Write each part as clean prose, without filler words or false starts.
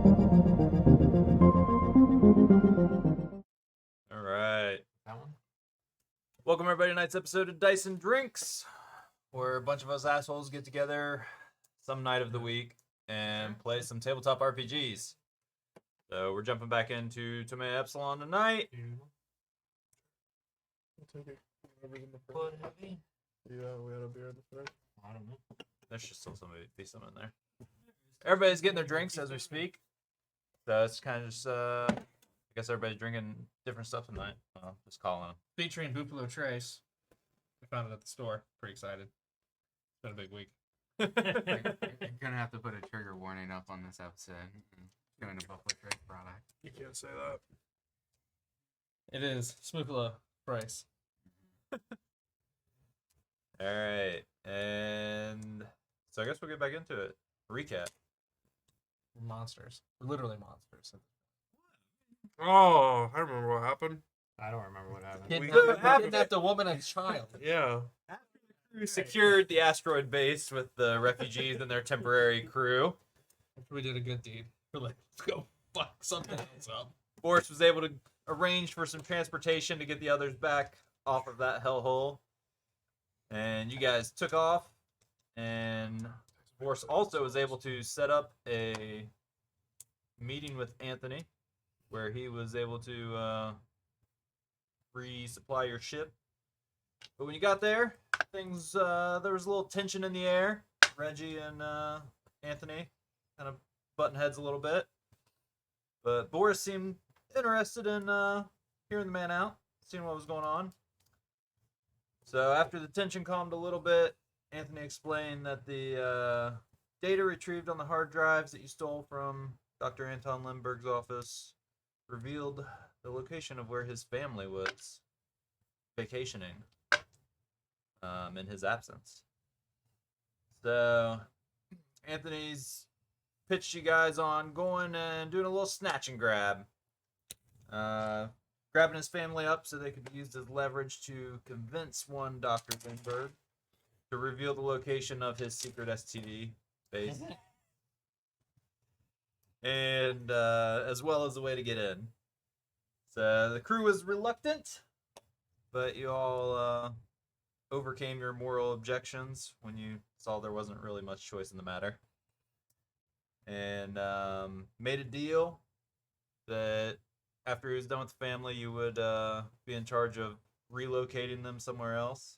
All right. That one? Welcome everybody to tonight's episode of Dice and Drinks, where a bunch of us assholes get together some night of the week and play some tabletop RPGs. So we're jumping back into Toméa Epsilon tonight. I'll take it. Whatever's in the fridge. Blood heavy? Yeah, we had a beer in the fridge. I don't know. There should still be some in there. Everybody's getting their drinks as we speak. So it's kind of just, I guess everybody's drinking different stuff tonight. Just calling them. Featuring Buffalo Trace. We found it at the store. Pretty excited. It's been a big week. You're gonna have to put a trigger warning up on this episode. Doing a Buffalo Trace product. You can't say that. It is Smoopula Price. All right. And so I guess we'll get back into it. Recap. Monsters. We're literally monsters. Oh, I remember what happened. I don't remember what happened. Kidnapped a woman and child. Yeah. We secured the asteroid base with the refugees and their temporary crew. We did a good deed. We're like, let's go fuck something else up. Boris was able to arrange for some transportation to get the others back off of that hellhole. And you guys took off. And Boris also was able to set up a meeting with Anthony where he was able to resupply your ship. But when you got there, there was a little tension in the air. Reggie and Anthony kind of butting heads a little bit. But Boris seemed interested in hearing the man out, seeing what was going on. So after the tension calmed a little bit, Anthony explained that the data retrieved on the hard drives that you stole from Dr. Anton Lindberg's office revealed the location of where his family was vacationing in his absence. So Anthony's pitched you guys on going and doing a little snatch and grab. Grabbing his family up so they could be used as leverage to convince one Dr. Lindberg to reveal the location of his secret STD base. And as well as a way to get in. So the crew was reluctant, but you all overcame your moral objections when you saw there wasn't really much choice in the matter. And made a deal that after he was done with the family, you would be in charge of relocating them somewhere else.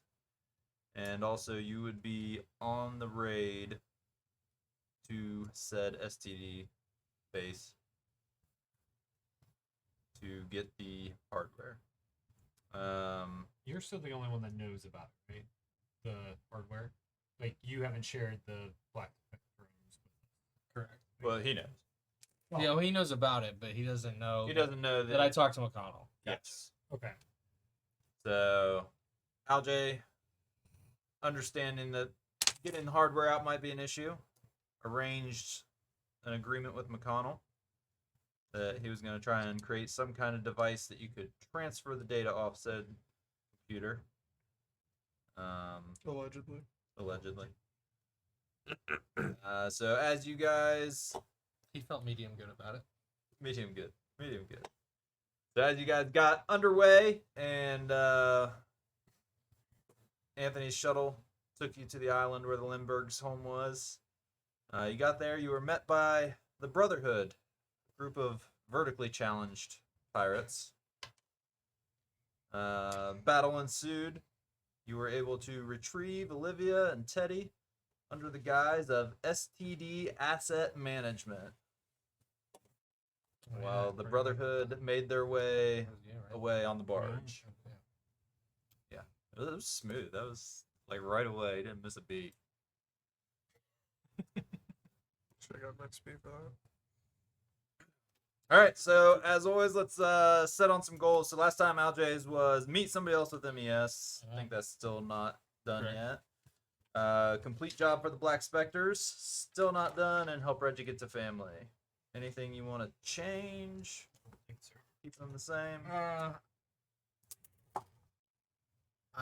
And also you would be on the raid to said STD base to get the hardware. You're still the only one that knows about it, right? The hardware. Like, you haven't shared the black rooms. Correct. Well, he knows. Well, Yeah, well, he knows about it, but he doesn't know. He doesn't know that I talked to McConnell. Yes. Okay. So, Alj, understanding that getting the hardware out might be an issue, arranged an agreement with McConnell that he was going to try and create some kind of device that you could transfer the data off said computer. Allegedly. Allegedly. So as you guys... He felt medium good about it. Medium good. Medium good. So as you guys got underway and Anthony's shuttle took you to the island where the Lindbergh's home was, you got there, you were met by the Brotherhood, a group of vertically challenged pirates. Battle ensued. You were able to retrieve Olivia and Teddy under the guise of STD Asset Management. While the Brotherhood made their way away on the barge. Yeah, it was smooth. That was like right away. Didn't miss a beat. Should have got an XP for that. All right, so as always, let's set on some goals. So last time Alj's was meet somebody else with MES. I think that's still not done yet. Complete job for the Black Specters. Still not done, and help Reggie get to family. Anything you want to change? Keep them the same? I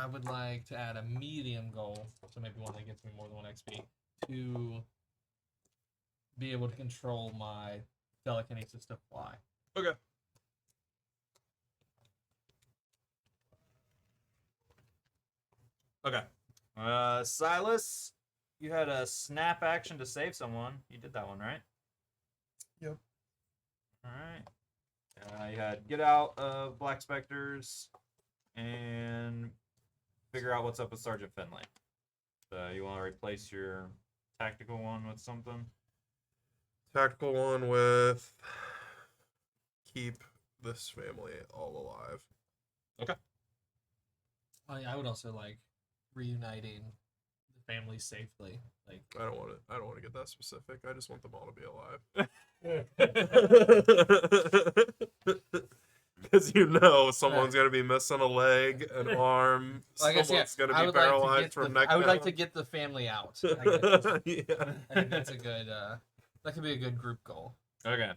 would like to add a medium goal, so maybe one that gets me more than 1 XP, to be able to control my telekinesis to fly. Okay. Okay. Silas, you had a snap action to save someone. You did that one, right? Yep. All right. You had get out of Black Specters and figure out what's up with Sergeant Finley. So you want to replace your tactical one with something? Tactical one with keep this family all alive. Okay. I would also like reuniting the family safely. Like, I don't want to get that specific. I just want them all to be alive. Because someone's gonna be missing a leg, an arm. well, I guess, Someone's I gonna be would like to paralyzed get from the, neck I would like to down. get the family out. I guess. Yeah. I think that's a good. That could be a good group goal. Okay.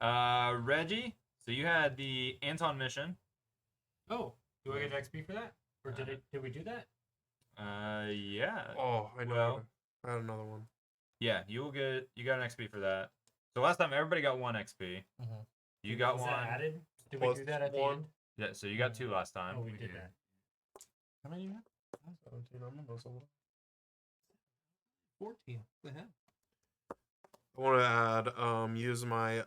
Reggie, so you had the Anton mission. Oh, do I get XP for that? Or did we do that? Yeah. Oh, I know. Well- I had another one. Yeah, you got an XP for that. So last time everybody got 1 XP. Mhm. You got Was one. that added? Did we Plus do that at the one. end? Yeah, so you got 2 last time. Oh, we we did did. that. How many you have? 17. I'm almost over. 14. The hell? I want to add use my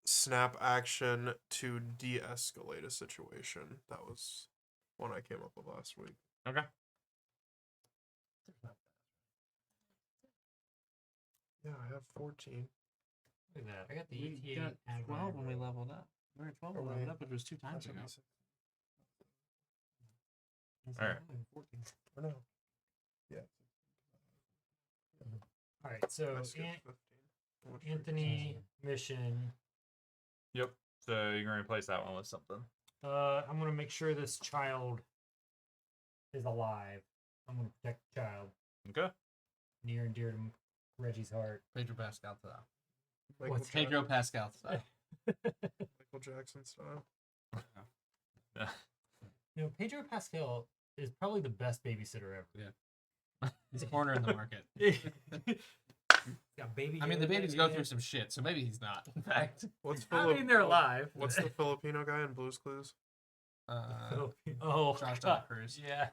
snap action to de-escalate a situation. That was one I came up with last week. Okay. Yeah, I have 14. Look at that. I got the We ETA. got added 12 when we on. leveled up. We were at 12 when we Right. leveled up, which was 2 times That ago. should be six. Alright. 14. Or no. Yeah. All right, so I skipped 15. Which we Anthony mission. Yep. So you're gonna replace that one with something. I'm gonna make sure this child is alive. I'm gonna protect the child, Okay. near and dear to Reggie's heart. Pedro Pascal to that. Michael, What's Pedro Pascal to that. Michael Jackson style. You know, Pedro Pascal is probably the best babysitter ever. He's a corner in the market. Got baby. I mean, the hair, babies baby go hair. through some shit, so maybe he's not. In fact, What's I mean, they're alive. What's the Filipino guy in Blue's Clues? Oh, Josh God. Cruz. Yeah.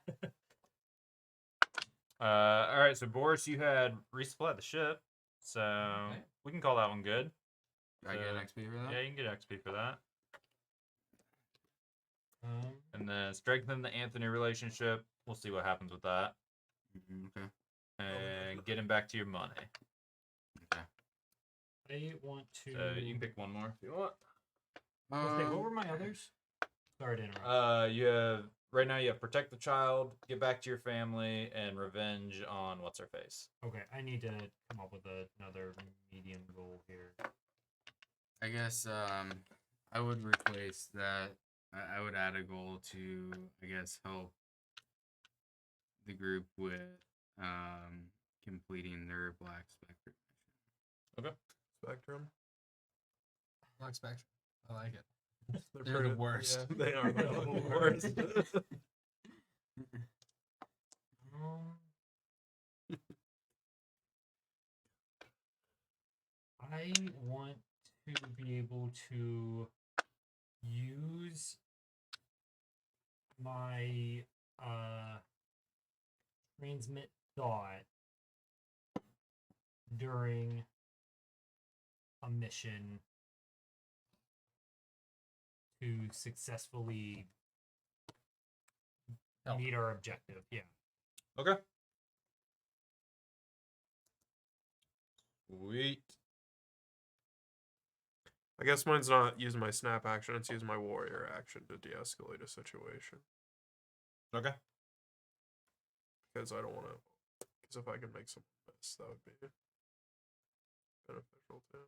All right. So Boris, you had resupply the ship, so Okay. we can call that one good. I get an XP for that? Yeah, you can get XP for that. Um, And then strengthen the Anthony relationship. We'll see what happens with that. Okay. And get him back to your money. Okay. I want to. So you can pick one more if you want. Okay, what Um, were my others? Sorry to interrupt. You have right now. You have protect the child, get back to your family, and revenge on what's her face. Okay, I need to come up with another medium goal here. I guess I would replace that. I would add a goal to, I guess, help the group with completing their Black Spectre mission. Spectrum. Black Spectrum. I like it. They're They're the worst. Yeah, they are the worst. Um, I want to be able to use my transmit thought during a mission to successfully Help. meet our objective. Yeah. Okay. Sweet. I guess mine's not use my snap action, it's use my warrior action to de-escalate a situation. Okay. Because I don't want to... Because if I can make someone miss, that would be beneficial too.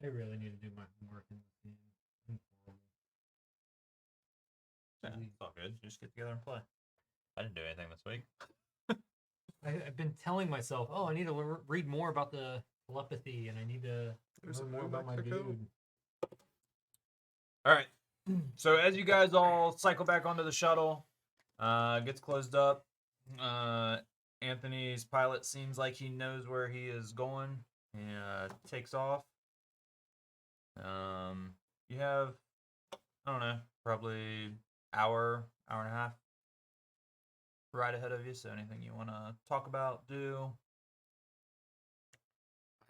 I really need to do my homework in this game. I'm horrible. Yeah, it's all good. Just get together and play. I didn't do anything this week. I've been telling myself, oh, I need to read more about the telepathy, and I need to There's learn a more new about my Mexico. dude. All right. So as you guys all cycle back onto the shuttle, gets closed up. Anthony's pilot seems like he knows where he is going. He takes off. You have, I don't know, probably hour and a half ride ahead of you. So anything you want to talk about, do?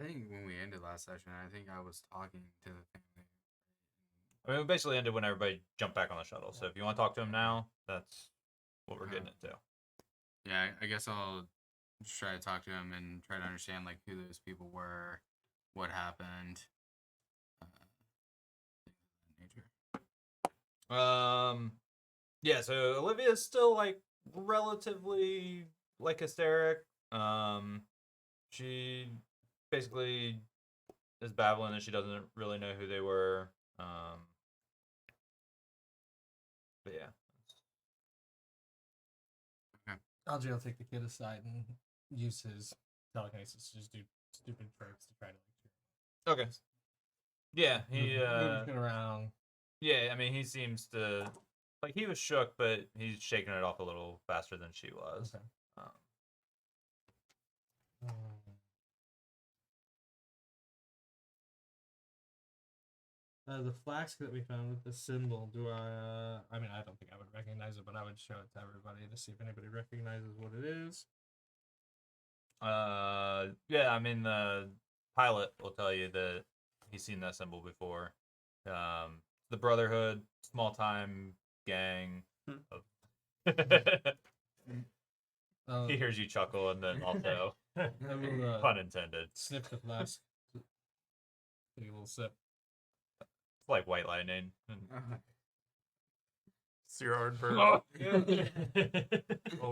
I think when we ended last session, I think I was talking to the family. I mean, we basically ended when everybody jumped back on the shuttle. So if you want to talk to him now, that's what we're getting into. Yeah, I guess I'll just try to talk to him and try to understand like who those people were, what happened, things of that nature. Yeah, so Olivia's still like relatively like hysteric. She basically is babbling that she doesn't really know who they were. But yeah. Algie will take the kid aside and use his telekinesis to just do stupid tricks to try to Okay. Yeah, he move it around. yeah, I mean he seems to like he was shook, but he's shaking it off a little faster than she was. Okay. The flask that we found with the symbol, do I mean, I don't think I would recognize it, but I would show it to everybody to see if anybody recognizes what it is. Yeah, I mean the pilot will tell you that he's seen that symbol before. The Brotherhood, small time gang. He hears you chuckle and then also I will pun intended. sniff the flask. Take a little sip. It's like White Lightning. It's your hard bird all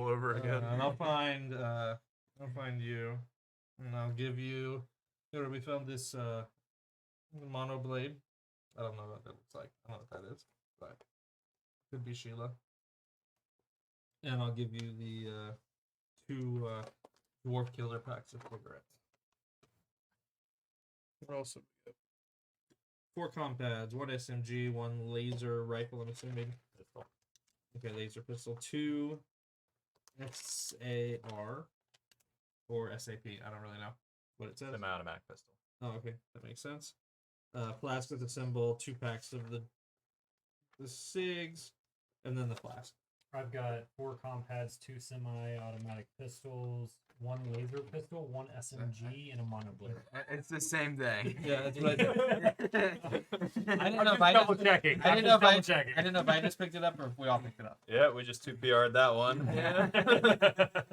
over again. And I'll find you, and I'll give you. Here we found this mono blade. I don't know what that looks like. I don't know what that is, but could be Sheila. And I'll give you the 2 dwarf killer packs of cigarettes. What else have we got? 4 compads, 1 SMG, 1 laser rifle. I'm assuming. Okay, laser pistol. 2 SAR or SAP. I don't really know what it says. Semi-automatic pistol. Oh, okay, that makes sense. Flask with the symbol, 2 packs of the SIGs, and then the flask. I've got 4 compads, 2 semi-automatic pistols, 1 laser pistol, 1 SMG, and a monoblade. It's the same thing. Yeah, that's what I did. I didn't I'm know just if I double just, checking. I I'm didn't know just if I, double checking. I didn't know if I just picked it up or if we all picked it up. Yeah, we just 2PR'd that one.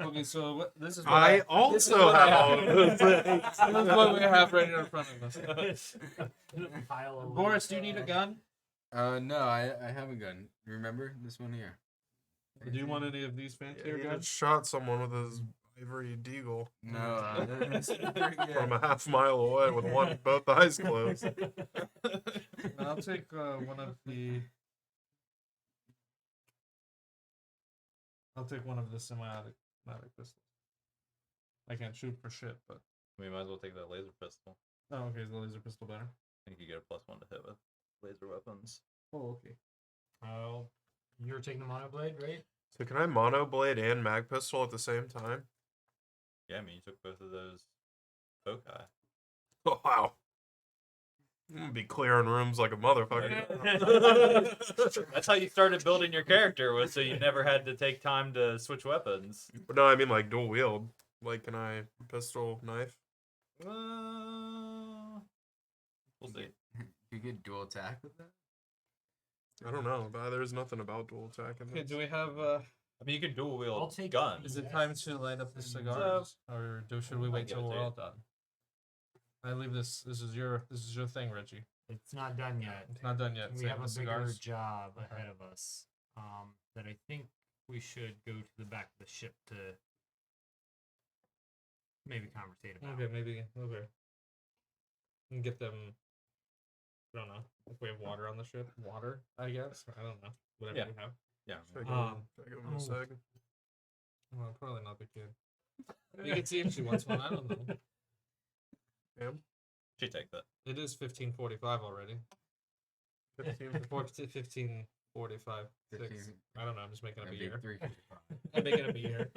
Okay, so this is what I this is also what I have all of those things. This is what we have right in front of us. Pile of Boris, do you need a gun? No, I have a gun. Remember this one here? Do you want any of these fancier He guns? just shot someone with his ivory deagle No, this is pretty good. from a half-mile away with both eyes closed. I'll take one of the. I'll take one of the semi-automatic pistols. I can't shoot for shit, but. We might as well take that laser pistol. Oh, okay, is the laser pistol better? I think you get a +1 to hit with laser weapons. Oh, okay. Oh, you're taking the monoblade, right? So can I monoblade and mag pistol at the same time? Yeah, I mean, you took both of those foci. Oh, wow. I'm gonna be clearing rooms like a motherfucker. That's how you started building your character, was so you never had to take time to switch weapons. But no, I mean like dual wield. Like, can I pistol knife? We'll see. You get dual attack with that? I don't know. But there's nothing about dual attack in Okay, this. do we have I mean, you can dual I'll wield take guns. Is it time to light up the cigars, or should we wait give till it to we're you. all done? I leave this. This is your thing, Reggie. It's not done yet. It's not done yet. We Save have the a bigger cigars. job Okay. ahead of us. That I think we should go to the back of the ship to maybe conversate about. Okay, maybe okay. And get them. I don't know if we have water on the ship. Water, I guess. I don't know. Whatever Yeah. we have. Yeah. Should I give him a oh. sec? Well, probably not the kid. You can see if she wants one. I don't know. Cam? She take that. It is 15:45 already. 15. 15:45. 6. 15. I don't know. I'm just making up a That'd be year. 355. I'm making up a year.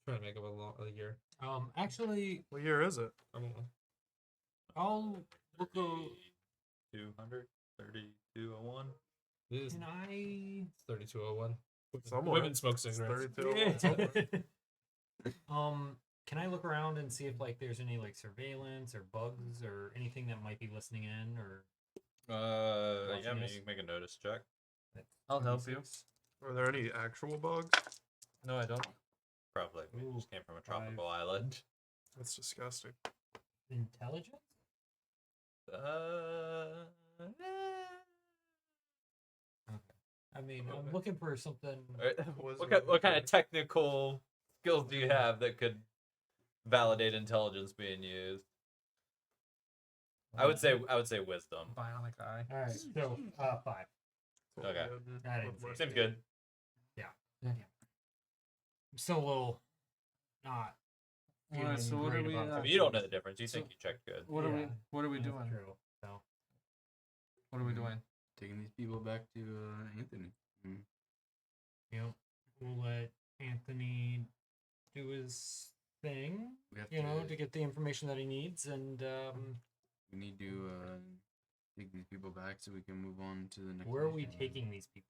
Trying to make up a year. Actually, What year is it? I don't know. I'll look. 200, 3201. It is Can I? 3201. Somewhere. Women smoke It's cigarettes. 32. Somewhere. Can I look around and see if like there's any like surveillance or bugs or anything that might be listening in or? Yeah, Watching maybe this? you can make a notice check. I'll help you. Are there any actual bugs? No, I don't. Probably. We Ooh, just came from a tropical island. That's disgusting. Intelligence? I mean, I'm looking for something. What kind of technical skills do you have that could validate intelligence being used? I would say wisdom. Bionic eye. All right, so 5. Okay. I didn't see it. Seems good. I'm still a little not. Alright, feeling so what great are we, about I uh, mean, you don't know the difference. You So- think you checked good. What Yeah, are we that's doing? True. So What are we doing? Taking these people back to Anthony. we'll let Anthony do his thing. We have To get the information that he needs, and we need to take these people back so we can move on to the next. where are we mission. taking these people?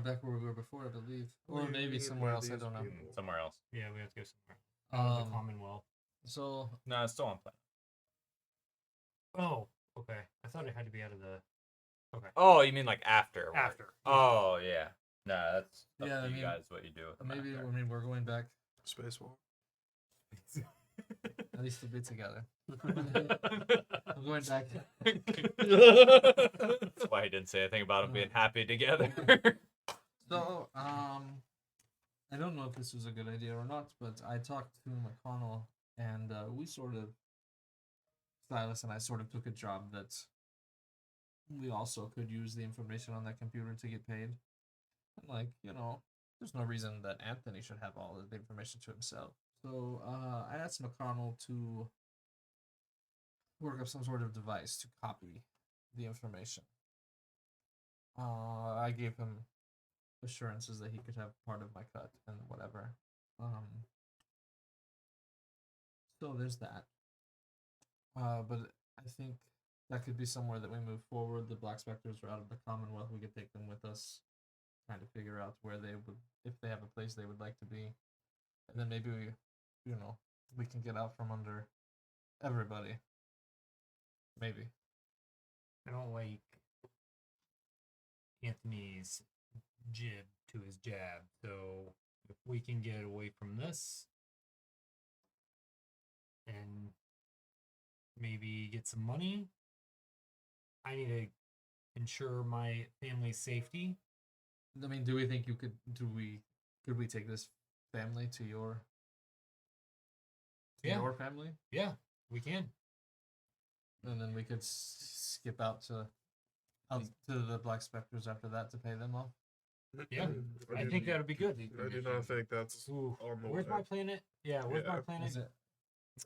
Back where we were before, I believe. Or We maybe need somewhere else, I these don't know. people. Somewhere else. Yeah, we have to go somewhere. Out of the Um, Commonwealth. so, No, it's still on plan. Oh, okay. I thought it had to be out of the. Okay. Oh, you mean like after? After. Oh, yeah. No, that's up Yeah, to I you mean, guys what you do with them maybe, after. I mean, we're going back Spacewalk. at least to be together. I'm going back. That's why he didn't say anything about them being happy together. So, I don't know if this was a good idea or not, but I talked to McConnell, and Silas and I sort of took a job that we also could use the information on that computer to get paid. And there's no reason that Anthony should have all of the information to himself. So, I asked McConnell to work up some sort of device to copy the information. I gave him assurances that he could have part of my cut and whatever. So there's that. But I think that could be somewhere that we move forward. The Black Spectres are out of the Commonwealth. We could take them with us, trying to figure out where they would, if they have a place they would like to be, and then maybe we can get out from under everybody. Maybe. I don't like Anthony's jib to his jab. So if we can get away from this and maybe get some money, I need to ensure my family's safety. I mean, do we think you could? Could we take this family to your? Yeah. Your family, Yeah, we can. and then we could skip out to the Black Spectres after that to pay them off. Yeah, I think that would be good. I do not think that's Ooh, on the where's way. my planet? Yeah, where's my Yeah. planet? Is it?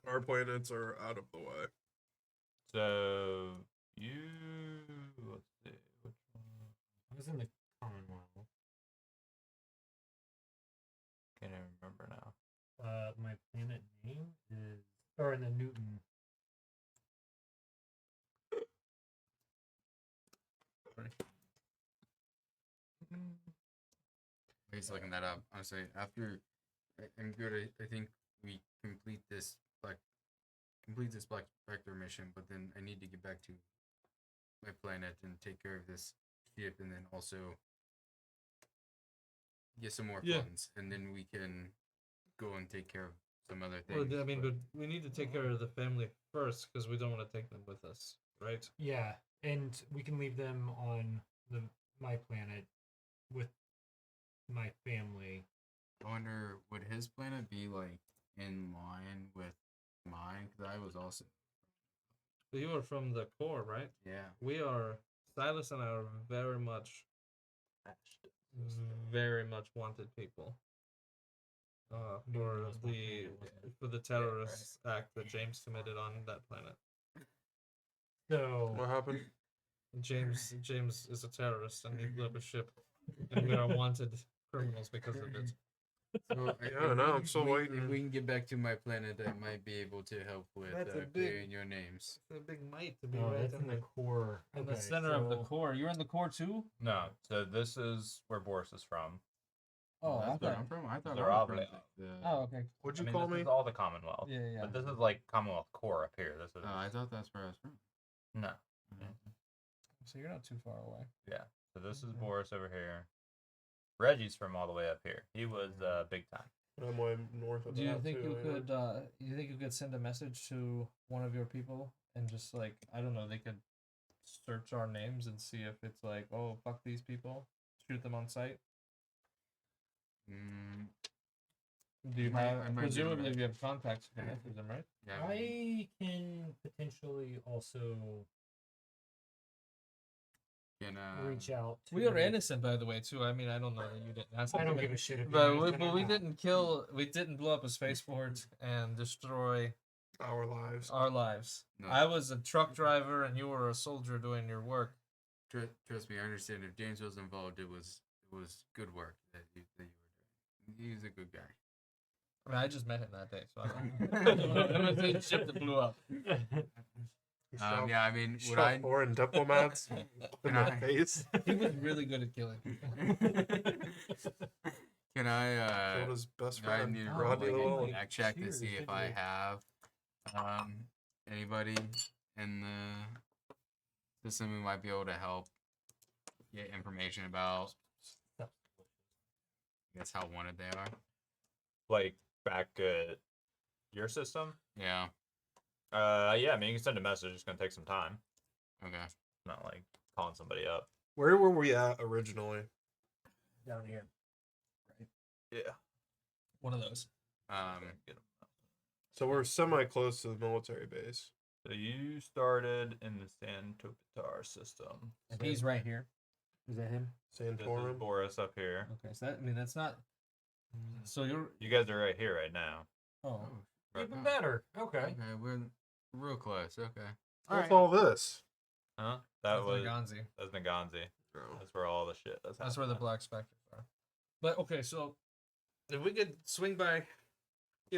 Our planets are out of the way. So you let's see which one. I was in the Commonwealth. Can't even remember now. My planet name is, or in the Newton. He's looking that up. Honestly, after I'm good. I think we complete this Black Spectre mission, but then I need to get back to my planet and take care of this ship, and then also get some more Yeah. funds, and then we can go and take care of some other Well, things. I mean, but we need to take care of the family first because we don't want to take them with us, right? Yeah, and we can leave them on my planet with my family. I wonder, would his planet be like in line with mine? Because I was also, So you are from the core, right? yeah. We are. Silas and I are very much wanted people. For knows my the planet wasn't. for the terrorist act that James committed on that planet. So What happened? James is a terrorist and he blew up a ship, and we are wanted criminals because of it. So I don't know, I'm still If waiting. we can get back to my planet, I might be able to help with That's a clearing your names. It's a big might to be Oh, right that's in the core. in the Okay, center of the so- core. You're in the core too? No, so this is where Boris is from. Oh, I That's where thought. I'm from. I thought They're I was all from like- the. Oh, okay. What'd I you mean, call this me? is all the Commonwealth. Yeah, yeah. But this is like Commonwealth core up here. This is I thought that's where I was from. no. So you're not too far away. Yeah. So this is Mhm. Boris over here. Reggie's from all the way up here. He was big time. I'm way north of Do you that, think too, you ain't it? could? You think you could send a message to one of your people and just like I don't know, they could search our names and see if it's like, oh fuck these people, shoot them on sight. Mm, Do you I might- have? I might do Presumably, that. you have contacts to connect with them, right? yeah. I can potentially also Can, reach out. To We are innocent, by the way, too. I mean, I don't know that you didn't ask. I don't me, give a shit if But you're we, innocent but or we not. didn't kill. We didn't blow up a spaceport and destroy Our lives. our lives. No. I was a truck driver, and you were a soldier doing your work. Trust me, I understand. If James was involved, it was good work that you were doing. He's a good guy. I mean, I just met him that day, so I don't know. It was a ship that blew up. He shot- Yeah, I mean, he what shot I foreign diplomats in Can the I- face. He was really good at killing people. can I Killed his best I friend, need to Rodney roll Llewellyn. back check to Cheers, see if didn't I we? have anybody in the system who might be able to help get information about I guess how wanted they are. Like back at your system. Yeah. Yeah. I mean, you can send a message. It's gonna take some time. Okay. Not like calling somebody up. Where were we at originally? Down here. Yeah. One of those. Get 'em. So we're semi close to the military base. So you started in the Santopitar system. And he's right here. Is that him? This is Santorum. Boris up here. Okay, so that, I mean, that's not. So you're. You guys are right here right now. Oh, Right. Even better. Okay. Okay, we're real close. Okay. What's all this? Huh? That was Ganzi. that's Benghazi. Oh. That's where all the shit is. That's where the black specters are. But okay, so if we could swing by,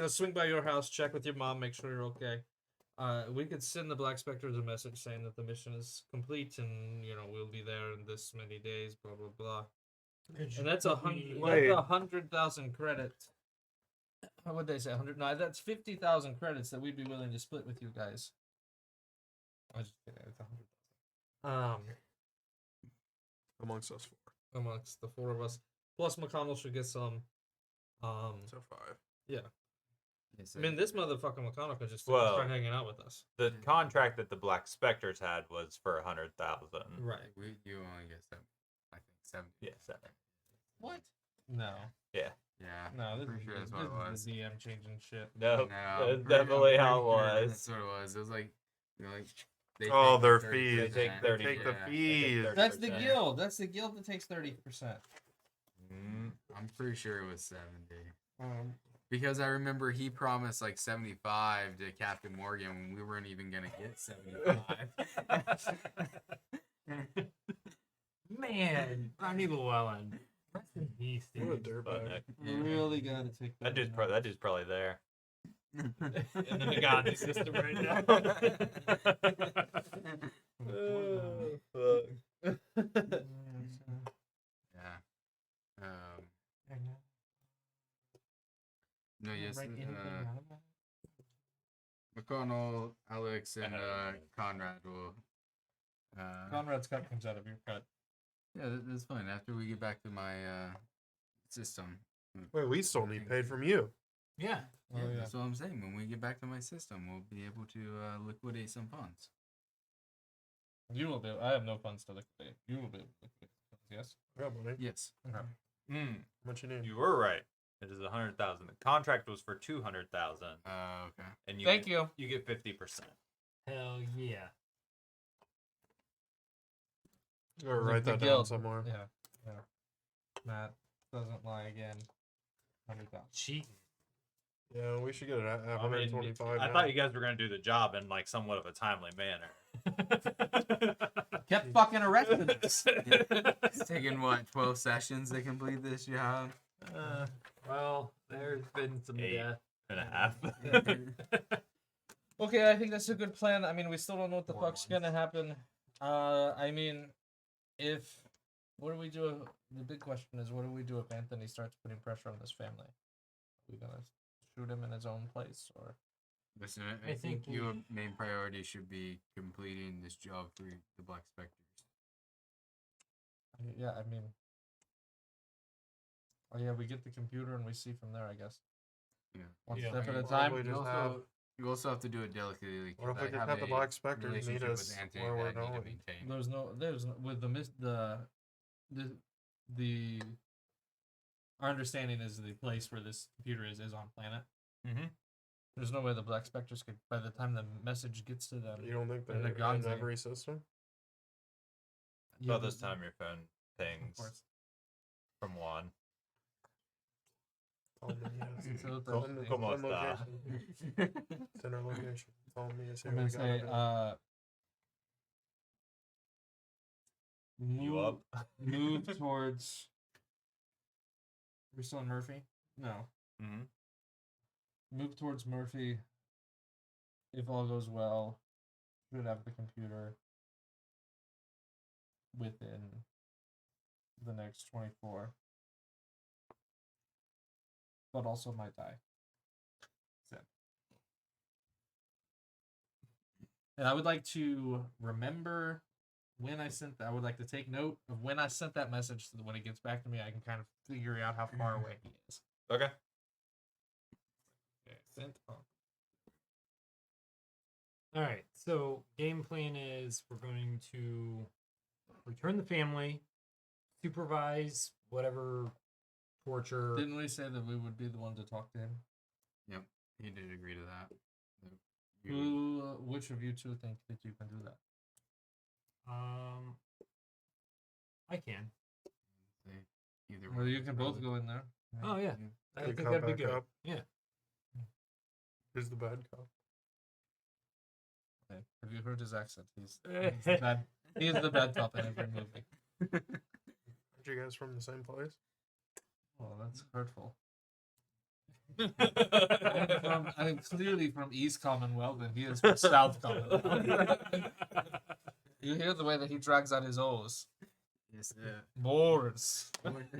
swing by your house, check with your mom, make sure you're okay. We could send the black specters a message saying that the mission is complete and we'll be there in this many days, blah blah blah. And that's a hundred. Wait. That's 100,000 credits. How would they say 100? No, that's 50,000 credits that we'd be willing to split with you guys. I just kidding. It's 100,000. Amongst us four. Amongst the four of us, plus McConnell should get some. So 5. Yeah, I mean, this motherfucker McConnell could just Well- start hanging out with us. The contract that the Black Specters had was for 100,000. Right. you only get 7. I think 7. Yeah, 7. What? No. Yeah. No, this pretty is, sure that's this what it was. is the DM changing shit. No, No, that's I'm definitely how it pretty sure was. That's what it was. It was like, they Oh, take their 30%. fees. They take 30. Take the Yeah. fees. That's the 30%. guild. That's the guild that takes 30%. I'm pretty sure it was 70. Because I remember he promised like 75 to Captain Morgan when we weren't even gonna get 75. Man, Rodney Llewellyn. Rest in peace, What a dude. dirtbag. Really gotta take That dude's probably there. In the Nagani system right now. Yeah. No, yes. McConnell, Alex, and Conrad will. Conrad's cut comes out of your cut. Yeah, that's fine. After we get back to my system. Wait, we still need paid from you. Yeah. Oh, yeah. That's what I'm saying. When we get back to my system, we'll be able to liquidate some funds. You will be. I have no funds to liquidate. You will be able to liquidate funds, yes? I got money. Yes. How much you need? You were right. It is 100,000. The contract was for 200,000, Okay. and Thank you. You get 50%. Hell yeah. Or write The that down guild. somewhere. Yeah. Matt doesn't lie again. 100,000. Cheating. Yeah, we should get it at I mean, 125. I thought you guys were gonna do the job in like somewhat of a timely manner. Kept fucking arresting us. It's taken what 12 sessions to complete this job. Well, there's been some 8.5. death. Okay, I think that's a good plan. I mean, we still don't know what the More fuck's gonna happen. I mean, what do we do? The big question is, what do we do if Anthony starts putting pressure on this family? Are we gonna shoot him in his own place, or? Listen, I I think think your we- main priority should be completing this job for the Black Spectres. Yeah, I mean, oh yeah, we get the computer and we see from there, I guess. Yeah. One Yeah, step I at a mean, time. we You just have. also, you also have to do it delicately. What if I we just have the a Black Spectres meet relationship with us Anthony where we're that I need to going? maintain. There's no with the our understanding is the place where this computer is on planet. Mm-hmm. There's no way the Black Spectres could, by the time the message gets to them. You don't think And they're the guns in ain't- every system? Yeah, About this but- time, your phone of pings course. from Juan. Tell me yes. So Tell the- him the Como send esta? location. Send our location. Tell me yes. I'm gonna say, You up? move towards. We're still in Murphy? No. Mm-hmm. Move towards Murphy. If all goes well, should have the computer within the next 24. But also might die. So. And I would like to remember when I sent that. I would like to take note of when I sent that message so that when it gets back to me, I can kind of figure out how far away he is. Okay. Okay, sent. Oh. All right. So game plan is we're going to return the family, supervise whatever torture. Didn't we say that we would be the one to talk to him? Yep, he did agree to that. You- Which of you two think that you can do that? I can. say either Well, one you is can both valid. go in there. Oh yeah, I Good think cop, that'd be bad good. cop. Yeah. Who's the bad cop? Okay. Have you heard his accent? He's the bad. He's the bad cop in every movie. Aren't you guys from the same place? Oh, that's hurtful. I'm clearly from East Commonwealth, and he is from South Commonwealth. You hear the way that he drags out his O's. Yes, Boris.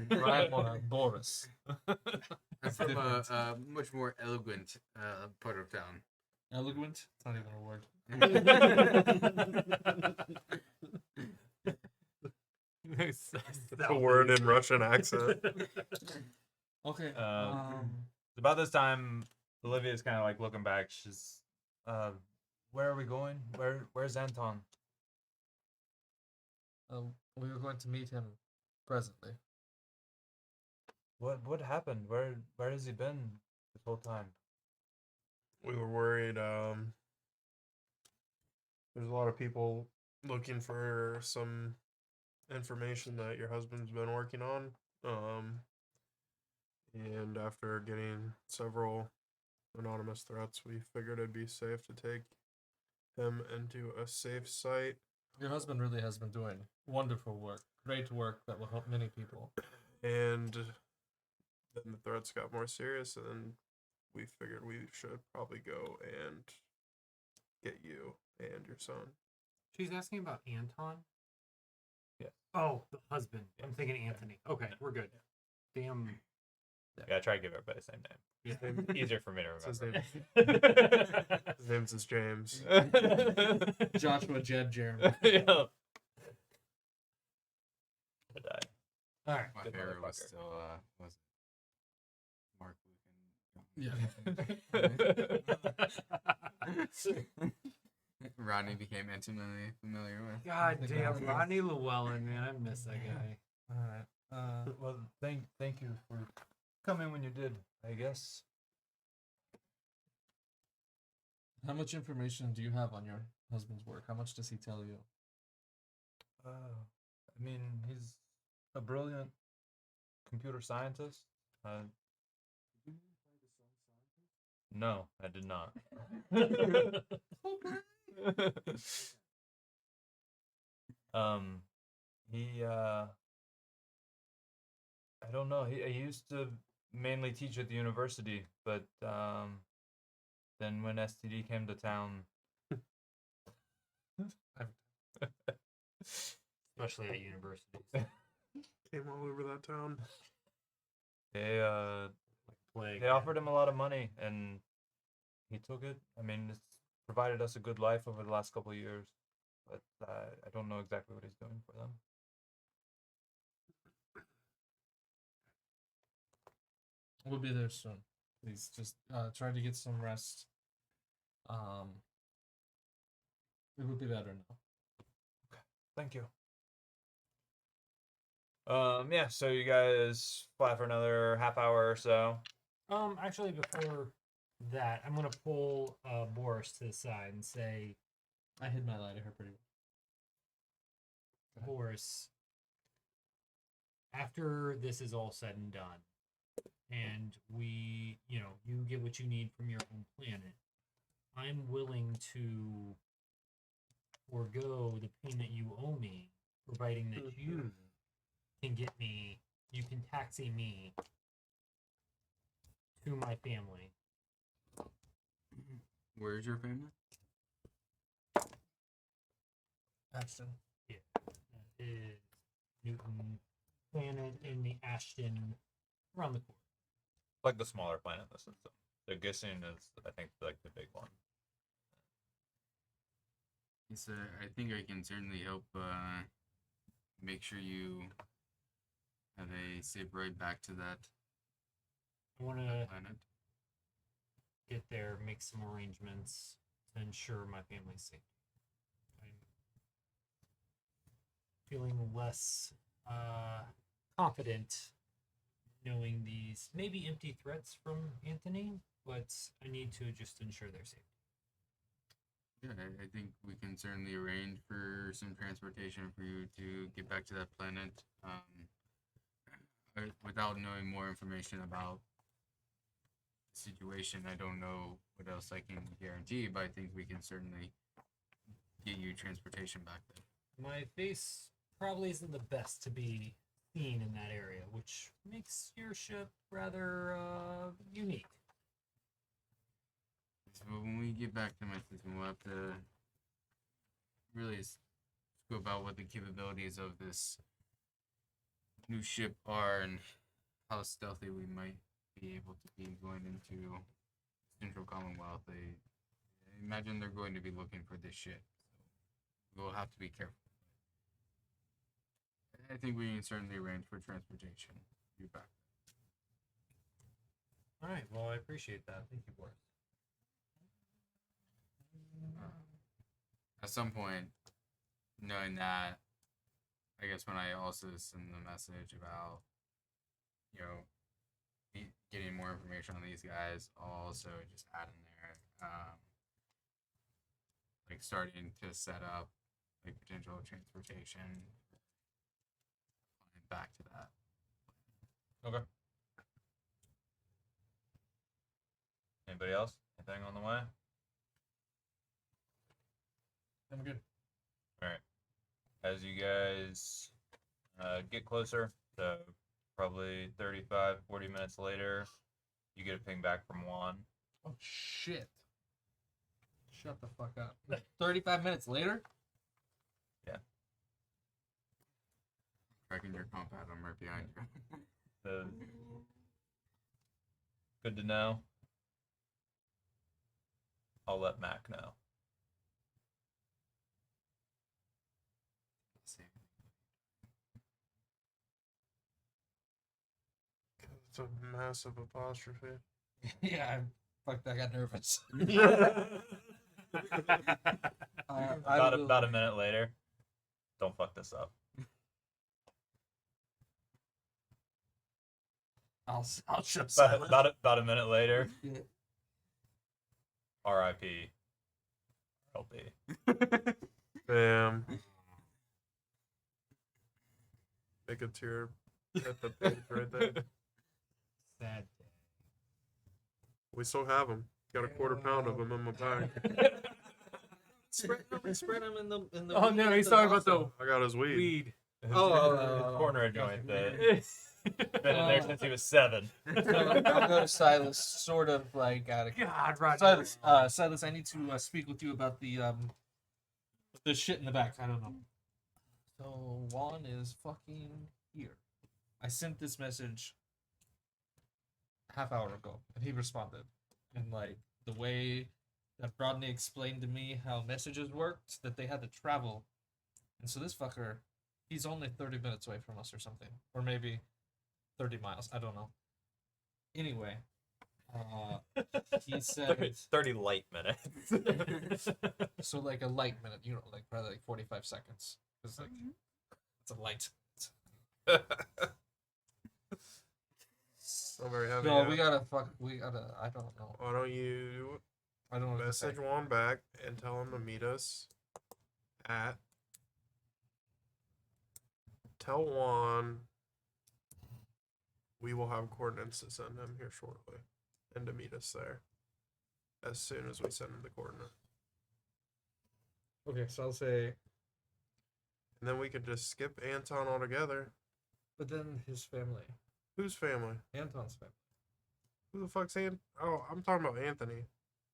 Right, Boris. I'm from a much more elegant part of town. Eloquent? It's not even a word. It's a word in Russian accent. Okay. About this time, Olivia's kind of like looking back. She's, where are we going? Where's Anton? We were going to meet him presently. What happened? Where has he been this whole time? We were worried. There's a lot of people looking for some information that your husband's been working on. And after getting several anonymous threats, we figured it'd be safe to take him into a safe site. Your husband really has been doing wonderful work, great work that will help many people. And then the threats got more serious, and then we figured we should probably go and get you and your son. She's asking about Anton. Yeah. Oh, the husband. I'm thinking Anthony. Okay, we're good. Damn. Yeah, I try to give everybody the same name. His, Easier for me to his, remember. his name's is James. Joshua Jed Jeremy. Yeah. I died. All right. My Good favorite was motherfucker. still was Mark, Luke, and Rodney became intimately familiar with. God damn, Rodney Llewellyn, man, I miss that guy. All right. Well, thank you for coming when you did. I guess. How much information do you have on your husband's work? How much does he tell you? I mean, he's a brilliant computer scientist. No, I did not. He I don't know. He used to mainly teach at the university, but then when STD came to town, Especially at universities. Came all over that town. they Plague. they offered him a lot of money, and he took it. I mean, it's provided us a good life over the last couple of years, but I don't know exactly what he's doing for them. We'll be there soon. Please just try to get some rest. It will be better now. Thank you. Yeah, so you guys fly for another half hour or so. Actually, before that, I'm gonna pull Boris to the side and say, I hid my lighter here pretty well. Boris, after this is all said and done, and we, you get what you need from your own planet, I'm willing to forego the payment you owe me, providing that you can you can taxi me to my family. Where's your family? Ashton. That is Newton planet in the Ashton around the corner. Like the smaller planet in the system. The Gissing is, I think, like the big one. Yes, I think I can certainly help make sure you have a safe ride back to that I want to planet. get there, make some arrangements to ensure my family's safety. I'm feeling less confident knowing these maybe empty threats from Anthony, but I need to just ensure their safety. Yeah, I think we can certainly arrange for some transportation for you to get back to that planet. Without knowing more information about the situation, I don't know what else I can guarantee, but I think we can certainly get you transportation back there. My face probably isn't the best to be seen in that area, which makes your ship rather unique. So when we get back to my system, we'll have to really go about what the capabilities of this new ship are and how stealthy we might be able to be going into Central Commonwealth. I imagine they're going to be looking for this ship, so we'll have to be careful. I think we can certainly arrange for transportation. You back. All right. Well, I appreciate that. Thank you, Boris. At some point, knowing that, I guess when I also send the message about, getting more information on these guys, I'll also just add in there, like starting to set up like potential transportation back to that. Okay. Anybody else? Anything on the way? I'm good. All right. As you guys get closer, so probably 35, 40 minutes later, you get a ping back from Juan. Oh shit! Shut the fuck up. 35 minutes later. Tracking your compound, I'm right behind you. Says, good to know. I'll let Mac know. It's a massive apostrophe. Yeah, I got nervous. About a minute later. Don't fuck this up. I'll show silence. About a minute later. R.I.P. LP. Bam. Make a tear at the page right there. Sad day. We still have them. Got a quarter pound of them in my bag. Spread them in the. Oh no, he's talking about the I got his weed. weed. Corner joint. Been in there since he was 7. So I'll go to Silas, sort of like out of God, Roger. Silas, I need to speak with you about the shit in the back. I don't know. So Juan is fucking here. I sent this message half hour ago, and he responded. And like the way that Rodney explained to me how messages worked, that they had to travel, and so this fucker, he's only 30 minutes away from us or something, or maybe 30 miles. I don't know. Anyway, he said 30 light minutes. so like a light minute, you know, like probably like 45 seconds. It's like it's a light. So very heavy. No, yeah. we gotta. I don't know. Why don't you I don't know. What to say. message Juan back and tell him to meet us at. Tell Juan we will have coordinates to send him here shortly, and to meet us there as soon as we send him the coordinates. Okay, so I'll say, And then we could just skip Anton altogether. but then his family, Whose family? Anton's family. Who the fuck's Ant? Oh, I'm talking about Anthony.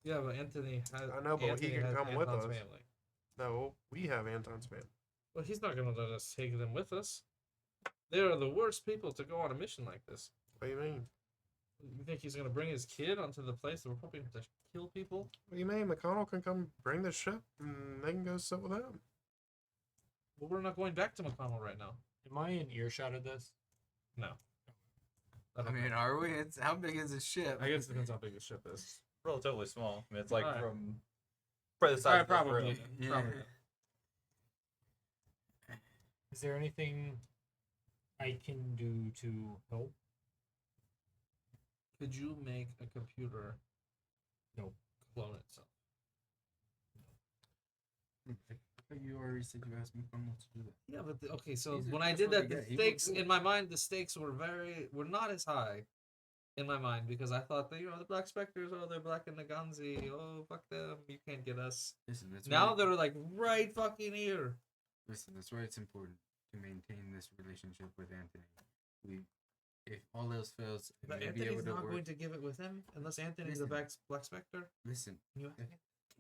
Yeah, but Anthony has. I know, but he Anthony can has come with Anton's us. family. No, we have Anton's family. Well, he's not gonna let us take them with us. They are the worst people to go on a mission like this. What do you mean? You think he's gonna bring his kid onto the place that we're hoping to kill people? What do you mean? McConnell can come bring the ship, and they can go sit with him. Well, we're not going back to McConnell right now. Am I in earshot of this? No. I mean, are we? It's how big is this ship? I guess it depends how big the ship is. Relatively small. I mean, it's like Alright. from probably the size of this Probably. room. Yeah. Probably. Is there anything I can do to help? Could you make a computer No. clone itself? You already said you asked me to do that. Yeah, but okay. So He's a when I did that, trustworthy the guy. He will stakes do it. in my mind, the stakes were not as high in my mind because I thought that the Black Spectres, oh, they're Black and Naganzi, oh fuck them, you can't get us. Listen, that's Now why, they're like right fucking here. listen. That's why it's important to maintain this relationship with Anthony. If all else fails, we But may be able Anthony's to not work. going to give it with him unless Anthony's a Listen. Black Spectre. Listen, Can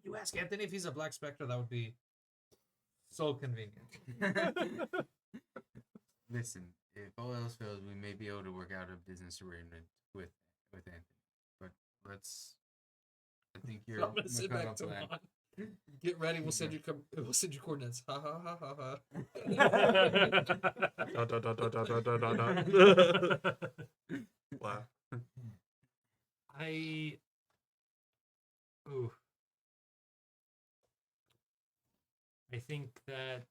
you ask Anthony if he's a Black Spectre? That would be so convenient. listen. If all else fails, we may be able to work out a business arrangement with Anthony. But let's. I think you're. I'm gonna sit back to plan. Juan. Get ready. We'll send you. We'll send you coordinates. Ha ha ha ha ha. Dot, dot, dot, dot, dot, dot, dot, dot, dot. Laugh. Ooh. I think that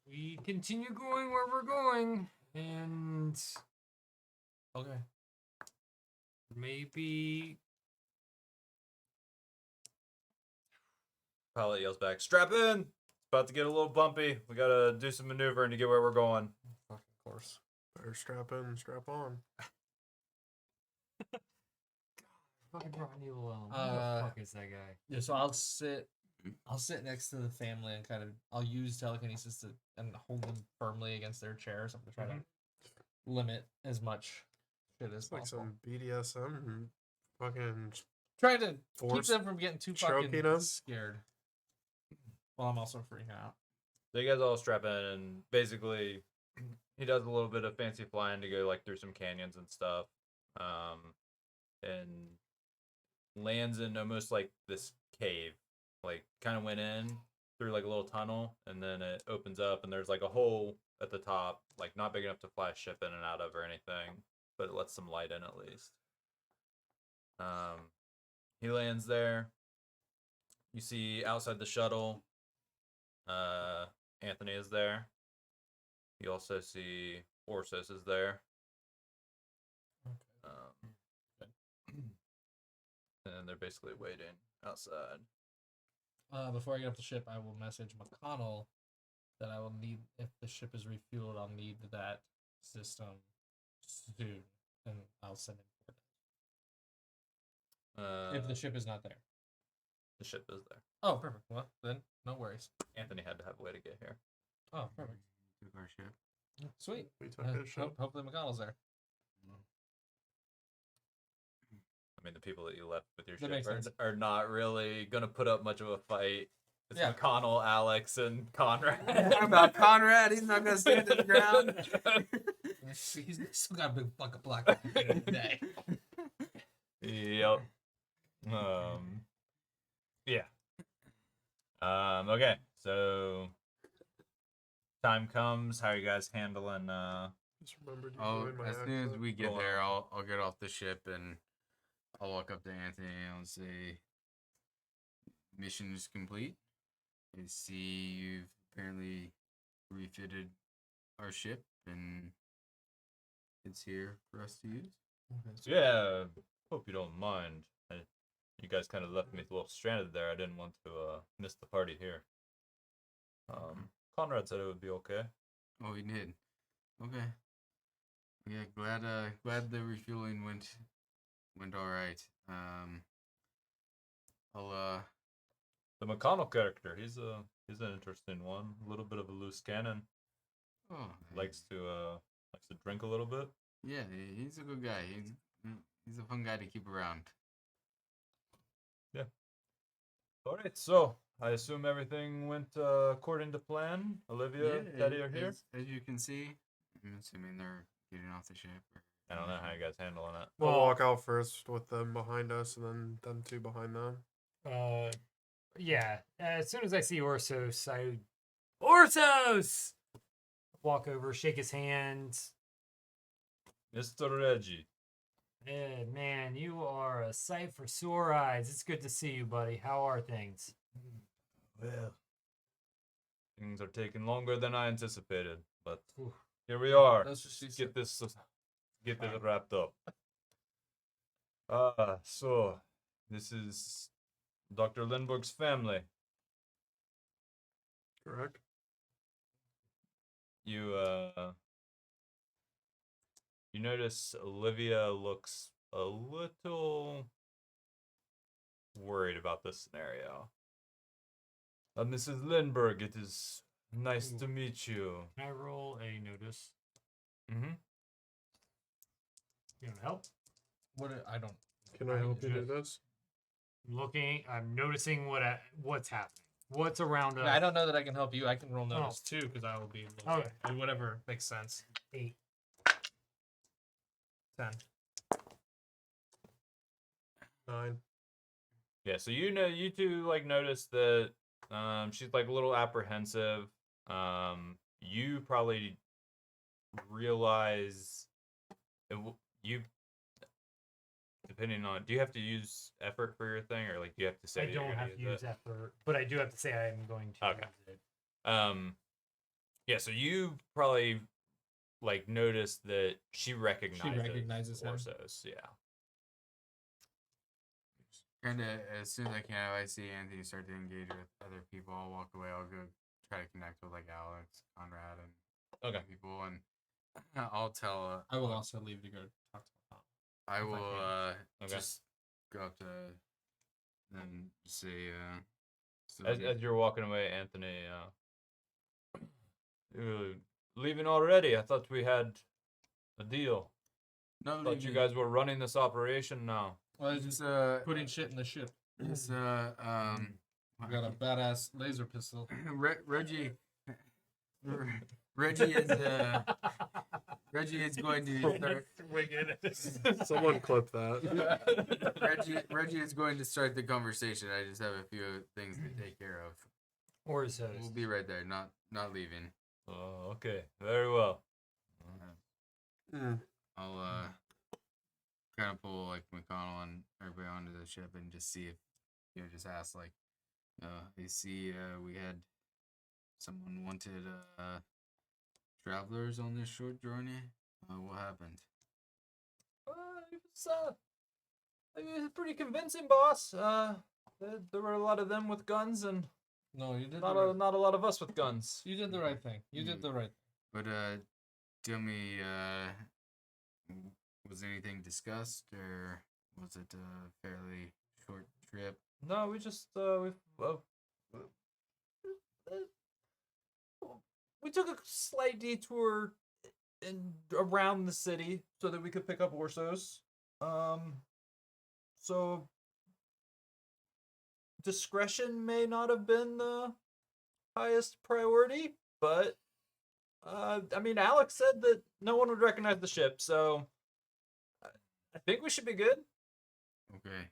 we continue going where we're going, and Okay. maybe Pilot yells back, "Strap in! It's about to get a little bumpy. We gotta do some maneuvering to get where we're going." Fucking course. Better strap in, strap on. fucking Rodney alone. Who Uh, the fuck is that guy? Yeah. So I'll sit next to the family and kind of I'll use telekinesis to and hold them firmly against their chairs. I'm gonna try to limit as much shit as It's like possible. some BDSM and fucking. Trying to keep Force them from getting too choking fucking 'em. scared. While I'm also freaking out. So you guys all strap in, and basically, he does a little bit of fancy flying to go like through some canyons and stuff, and lands in almost like this cave, like kind of went in through like a little tunnel, and then it opens up, and there's like a hole at the top, like not big enough to fly a ship in and out of or anything, but it lets some light in at least. He lands there. You see outside the shuttle, Anthony is there. You also see Orsos is there. And they're basically waiting outside. Before I get off the ship, I will message McConnell that I will need, if the ship is refueled, I'll need that system soon, and I'll send it. If the ship is not there. The ship is there. Oh, perfect. Well, then no worries. Anthony had to have a way to get here. Oh, perfect. Took our ship. Sweet. We took his ship. Hopefully McConnell's there. I mean, the people that you left with your That makes ship sense. are not really gonna put up much of a fight. It's Yeah. McConnell, Alex, and Conrad. What about Conrad? He's not gonna stand to the ground. He's still got a big bucket black at the end of the day. Yep. Yeah. Okay. So time comes. How are you guys handling? Just remembered you Oh, doing my as soon as accent. we get Go there, on. I'll get off the ship and I'll walk up to Anthony and I'll say, "Mission is complete. I see you've apparently refitted our ship and it's here for us to use." Yeah. Hope you don't mind. You guys kind of left me a little stranded there. I didn't want to miss the party here. Conrad said it would be okay. Oh, he did. Okay. Yeah, glad the refueling went all right. I'll The McConnell character. He's an interesting one. A little bit of a loose cannon. oh Likes to drink a little bit. yeah, he's a good guy. He's a fun guy to keep around. All right. So I assume everything went according to plan. Olivia, Teddy are here. As you can see, I'm assuming they're getting off the ship. I don't know how you guys handling it. I'll walk out first with them behind us, and then them two behind them. Yeah. As soon as I see Orsos, Orsos! Walk over, shake his hand. Mr. Reggie. Man, you are a sight for sore eyes. It's good to see you, buddy. How are things? Well, things are taking longer than I anticipated, but Oof. here we are. That's what she Let's said. get this wrapped up. So this is Dr. Lindberg's family. Correct. You notice Olivia looks a little worried about this scenario. Mrs. Lindberg, it is nice to meet you. Can I roll a notice? Mm-hmm. You want to help? I don't. Can I help you do this? I'm noticing what's happening. What's around us? I don't know that I can help you. I can roll notice too because I will be looking. Okay. And whatever makes sense. 8. 10. 9. Yeah, so you two like notice that she's like a little apprehensive. You probably realize you depending on, do you have to use effort for your thing, or like do you have to say I that you're don't gonna have to use it? effort, but I do have to say I am going to Okay. use it. Yeah, so you probably like notice that she recognizes him. Orsos, yeah. Kind of as soon as I can, if I see Anthony start to engage with other people, I'll walk away. I'll go try to connect with like Alex, Conrad, and Okay. other people, and I'll tell. I will also leave to go talk to my mom. I if I will Okay. just go up to and say. So As you're walking away, Anthony, you're leaving already? I thought we had a deal. no, I thought you guys were running this operation now. Well, it's Just just putting shit in the ship. Just I got a badass laser pistol. Reggie. Reggie is going to start. Someone clip that. Reggie is going to start the conversation. I just have a few things to take care of. Orsos. We'll be right there. Not leaving. Oh, okay. Very well. I'll kind of pull like McConnell and everybody onto the ship and just see if just ask like, I see we had someone wanted travelers on this short journey. What happened? It was pretty convincing, boss. There were a lot of them with guns, and No, you did not the right. a lot of us with guns. You did the right thing. You did the right. But tell me, was anything discussed, or was it a fairly short trip? No, we just we took a slight detour around the city so that we could pick up Orsos. So discretion may not have been the highest priority, but I mean, Alex said that no one would recognize the ship, so I think we should be good. Okay.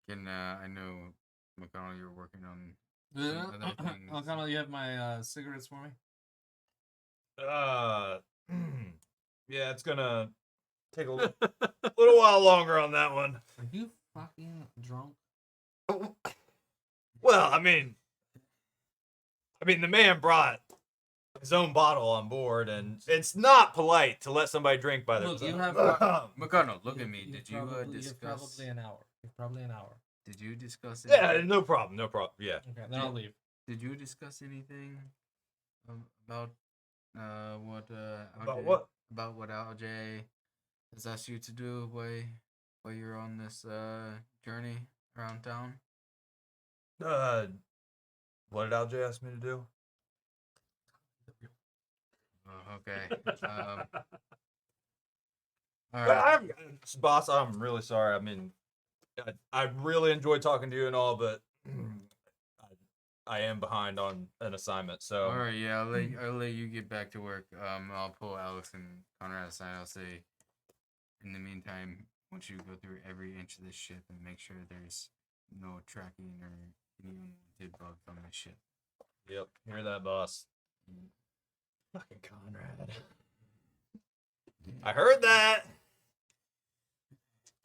Can I know McConnell, you're working on Yeah. some other things. O'Connell, you have my cigarettes for me? Yeah, it's gonna take a little while longer on that one. Are you fucking drunk? Well, I mean, the man brought his own bottle on board, and it's not polite to let somebody drink by Look, themselves. you have McConnell, look at me. Did you You're discuss? probably an hour. You're probably an hour. Did you discuss? Yeah, anything? no problem. Yeah. Okay, then I'll leave. Did you discuss anything about what About LJ what? about what LJ has asked you to do while you're on this journey around town? What did LJ ask me to do? Oh, okay. All right. Boss, I'm really sorry. I mean, I really enjoyed talking to you and all, but I am behind on an assignment. So All right. Yeah, I'll let you get back to work. I'll pull Alex and Conrad aside. I'll say, in the meantime, I want you to go through every inch of this ship and make sure there's no tracking or any unwanted bugs on this ship. Yep, hear that, boss. Fucking Conrad. I heard that.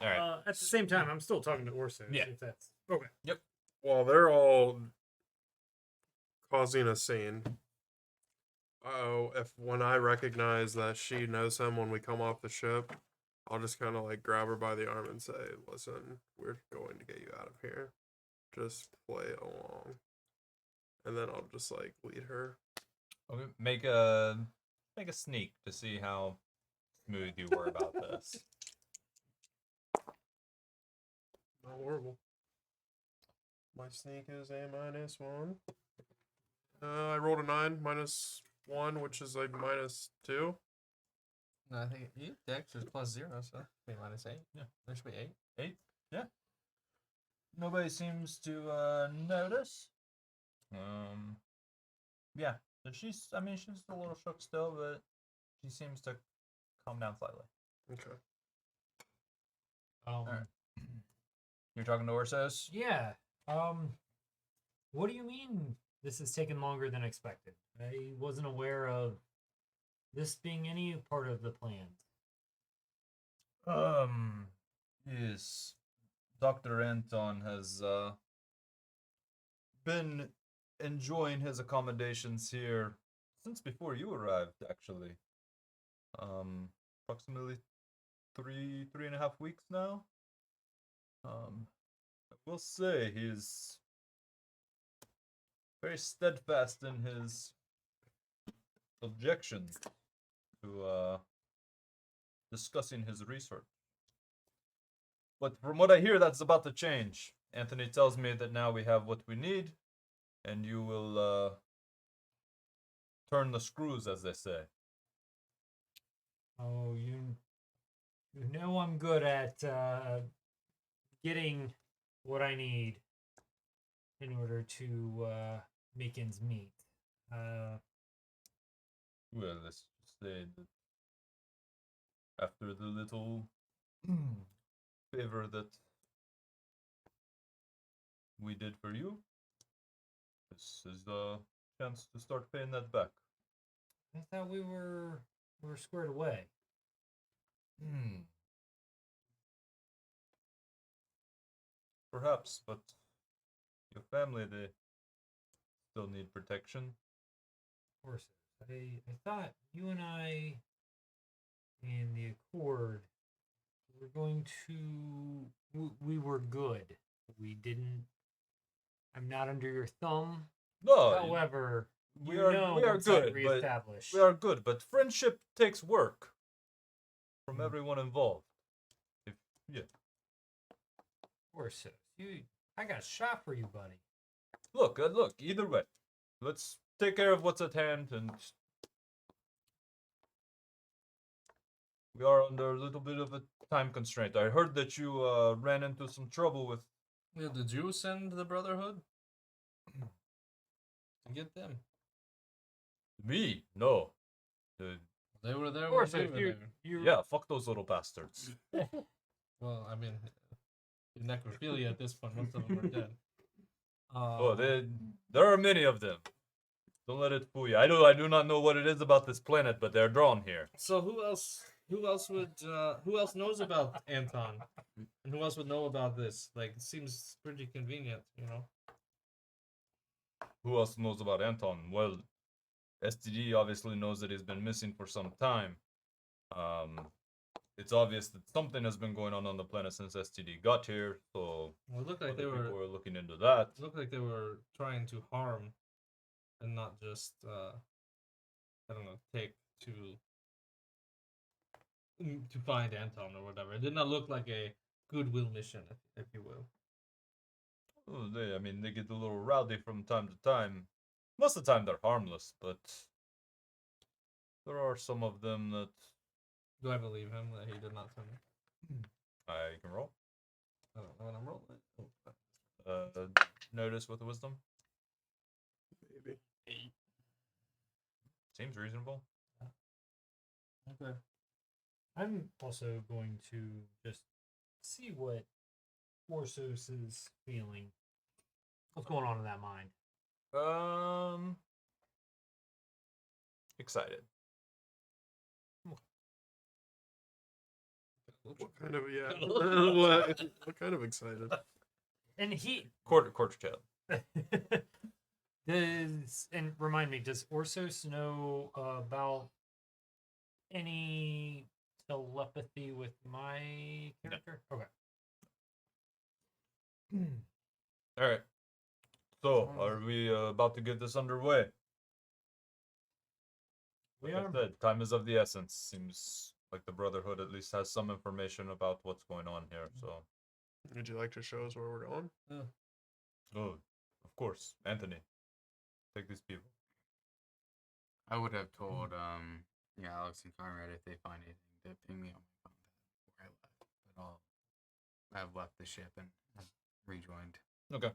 All right. At the same time, I'm still talking to Orso. Yeah. If that's okay. While they're all causing a scene, if when I recognize that she knows him when we come off the ship, I'll just kind of like grab her by the arm and say, "Listen, we're going to get you out of here. Just play along." And then I'll just like lead her. Okay, make a sneak to see how smooth you were about this. Not horrible. My sneak is a -1. I rolled a 9, -1, which is like -2. No, I think you Dex is +0, so be -8. Yeah. There should be 8. 8. Yeah. Nobody seems to notice. Yeah. So she's a little shook still, but she seems to calm down slightly. Okay. Alright. You're talking to Orsos? Yeah. What do you mean this has taken longer than expected? I wasn't aware of this being any part of the plan. Yes. Dr. Anton has been enjoying his accommodations here since before you arrived, actually. Approximately 3.5 weeks now. I will say he's very steadfast in his objection to discussing his research. But from what I hear, that's about to change. Anthony tells me that now we have what we need, and you will turn the screws, as they say. Oh, you know I'm good at getting what I need in order to make ends meet. Well, let's just say that after the little favor that we did for you, this is the chance to start paying that back. I thought we were squared away. Perhaps, but your family, they still need protection. Of course. I thought you and I and the Accord were going to. We were good. We didn't. I'm not under your thumb. No, However, we you are know we are once I good, but reestablish. we are good. But friendship takes work from Hmm. everyone involved. Yeah. Of course. I got a shot for you, buddy. Look. Either way, let's take care of what's at hand and We are under a little bit of a time constraint. I heard that you ran into some trouble with. Yeah, did you send the Brotherhood? To get them. Me? No. They were there Of when course, we if were you there. you Yeah, fuck those little bastards. Well, I mean, necrophilia at this point, most of them are dead. Oh, there are many of them. Don't let it fool you. I do not know what it is about this planet, but they're drawn here. So who else who else knows about Anton? And who else would know about this? Like, it seems pretty convenient, you know? Who else knows about Anton? Well, STD obviously knows that he's been missing for some time. It's obvious that something has been going on the planet since STD got here, so Well, it looked like other they people were are looking into that. looked like they were trying to harm and not just I don't know, take to find Anton or whatever. It did not look like a goodwill mission, if you will. Oh, I mean, they get a little rowdy from time to time. Most of the time, they're harmless, but there are some of them that Do I believe him that he did not send me? I can roll. I don't know what I'm rolling. Notice with wisdom Maybe. seems reasonable. Okay. I'm also going to just see what Orsos is feeling. What's going on in that mind? Excited. What kind of yeah? what kind of excited? And he Quarter child. does, and remind me, does Orsos know about any telepathy with my character? Okay. All right. So, are we about to get this underway? We Like are. I said, time is of the essence. Seems like the Brotherhood at least has some information about what's going on here. So, Would you like to show us where we're going? oh, of course, Anthony, take these people. I would have told Alex and Conrad if they find anything to ping me on my phone where I left. But I've left the ship and have rejoined. Okay.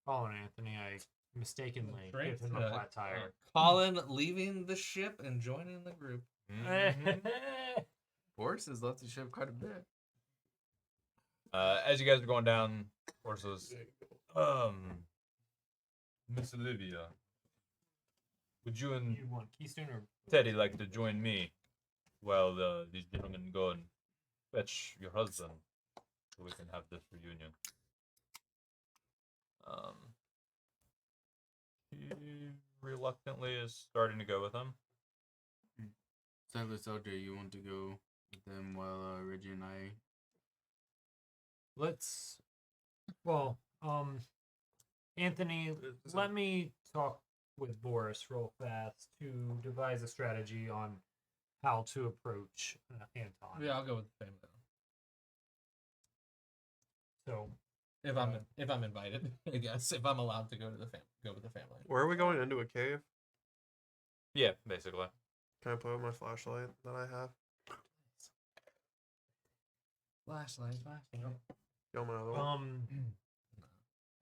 Following Anthony, I mistakenly Great. gave him a flat tire. Colin leaving the ship and joining the group. Boris has left the ship quite a bit. As you guys are going down, horses. Miss Olivia, would you and You want Keystone or Teddy like to join me while these gentlemen go and fetch your husband so we can have this reunion? He reluctantly is starting to go with him. Silas LJ, you want to go with them while Reggie and I? let's? Well, Anthony, let me talk with Boris real fast to devise a strategy on how to approach Anton. Yeah, I'll go with the family. So If I'm invited, I guess. If I'm allowed to go to go with the family. Where are we going? Into a cave? Yeah, basically. Can I put out my flashlight that I have? Flashlight. You want my other one?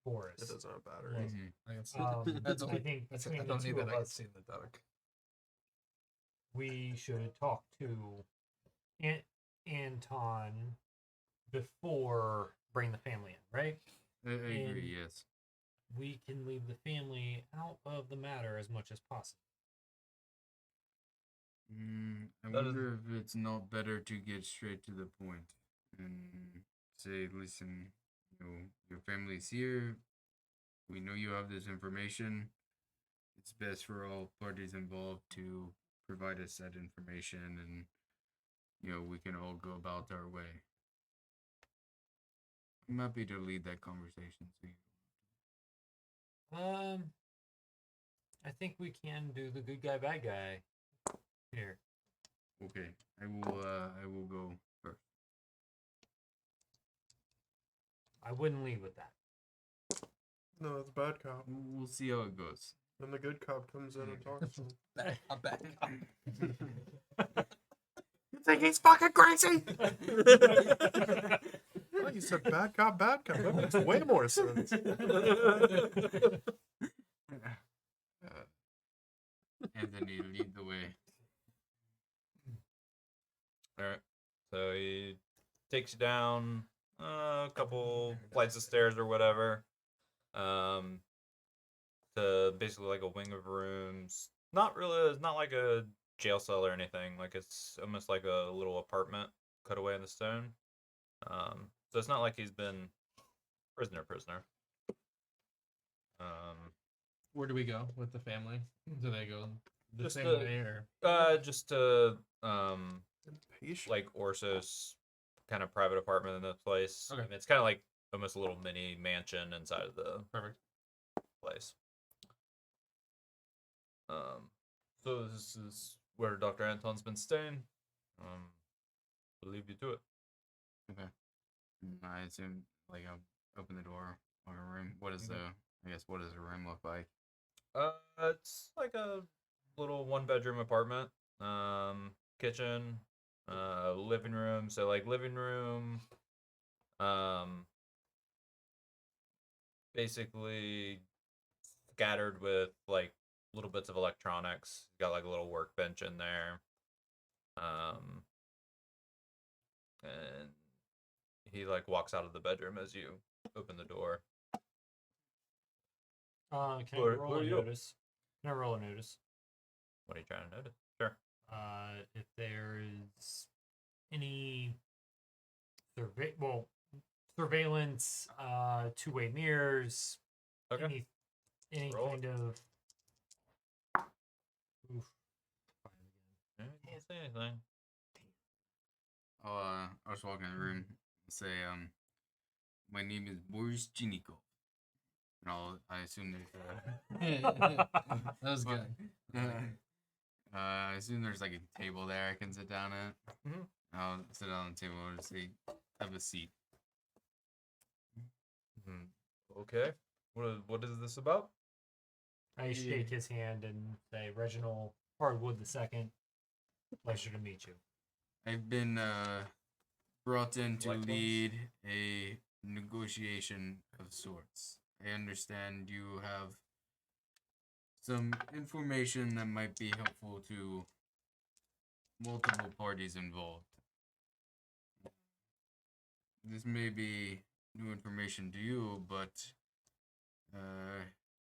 Boris. It doesn't have batteries. Mm-hmm. I can see. I think I between the don't need two that. of I can us, see in the dark. we should talk to Anton before bring the family in, right? I agree, yes. We can leave the family out of the matter as much as possible. I That is- wonder if it's not better to get straight to the point and say, listen, your family's here. We know you have this information. It's best for all parties involved to provide us that information and, we can all go about our way. I'm happy to lead that conversation. So I think we can do the good guy, bad guy here. okay, I will go first. I wouldn't lead with that. No, it's a bad cop. We'll see how it goes. Then the good cop comes in and talks to him. I'm back. You think he's fucking crazy? Well, you said bad cop, bad cop. That makes way more sense. Anthony, lead the way. All right. So he takes you down a couple flights of stairs or whatever, to basically like a wing of rooms. Not really. It's not like a jail cell or anything. Like it's almost like a little apartment cut away in the stone. So it's not like he's been prisoner. Where do we go with the family? Do they go the Just same the- way or? Just to Patient. like Orso's kind of private apartment in this place. Okay. And it's kind of like almost a little mini mansion inside of the Perfect. place. So this is where Dr. Anton's been staying. We'll leave you to it. Okay. I assume, like, I'll open the door of a room. What is what does a room look like? It's like a little one-bedroom apartment. Kitchen, living room. So like living room, basically scattered with like little bits of electronics. Got like a little workbench in there. And he like walks out of the bedroom as you open the door. Can I Where roll are a you? notice? Can I roll a notice? What are you trying to notice? Sure. If there is any surveillance, two-way mirrors, Okay. any Roll kind of. Oof. Yeah, can't say anything. I'll just walk in the room and say, my name is Boris Chinikov. And I assume there's That was good. I assume there's like a table there I can sit down at. Mhm. I'll sit down on the table and say, have a seat. Okay. What is this about? I shake his hand and say, Reginald Hardwood II. Pleasure to meet you. I've been brought in to Likewise. lead a negotiation of sorts. I understand you have some information that might be helpful to multiple parties involved. This may be new information to you, but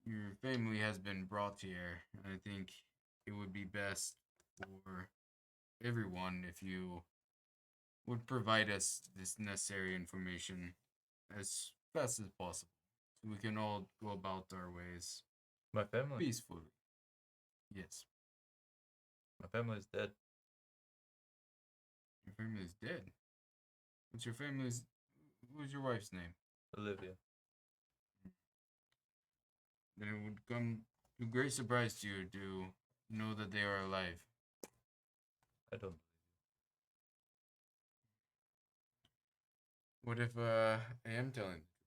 your family has been brought here. I think it would be best for everyone if you would provide us this necessary information as fast as possible, so we can all go about our ways My family. peacefully. Yes, My family's dead. your family is dead. What's your family's? What's your wife's name? Olivia. Then it would come to great surprise to you to know that they are alive. I don't. What if I am telling the truth?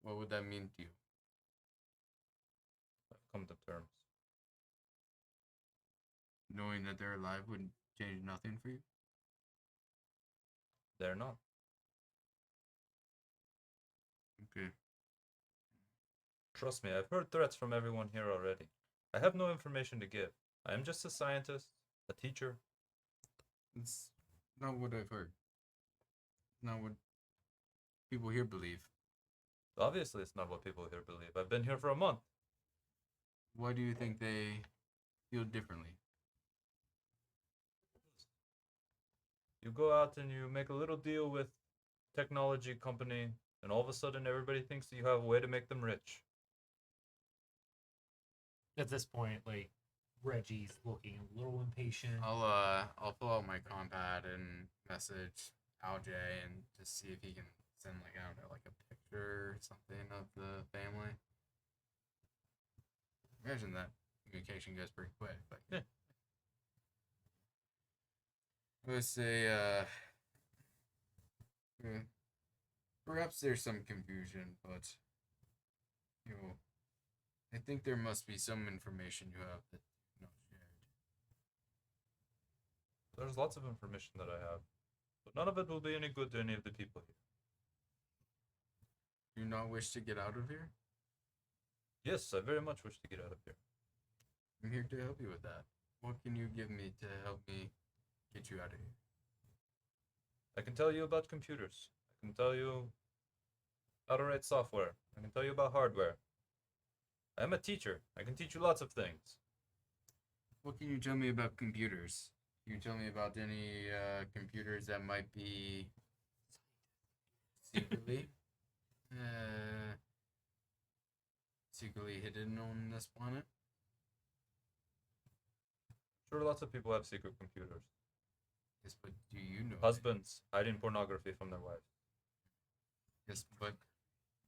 What would that mean to you? I've come to terms. Knowing that they're alive would change nothing for you? They're not. Okay. Trust me, I've heard threats from everyone here already. I have no information to give. I am just a scientist, a teacher. It's not what I've heard. Not what people here believe. Obviously, it's not what people here believe. I've been here for a month. Why do you think they feel differently? You go out and you make a little deal with technology company, and all of a sudden everybody thinks that you have a way to make them rich. At this point, like, Reggie's looking a little impatient. I'll pull out my compad and message Alj and just see if he can send like I don't know, like a picture or something of the family. Imagine that communication goes pretty quick. Like, Yeah. Let's say perhaps there's some confusion, but you know, I think there must be some information you have that not shared. There's lots of information that I have, but none of it will be any good to any of the people here. Do you not wish to get out of here? Yes, I very much wish to get out of here. I'm here to help you with that. What can you give me to help me get you out of here? I can tell you about computers. I can tell you how to write software. I can tell you about hardware. I'm a teacher. I can teach you lots of things. What can you tell me about computers? Can you tell me about any computers that might be secretly secretly hidden on this planet? Sure, lots of people have secret computers. Yes, but do you know? Husbands hiding pornography from their wives. Yes, but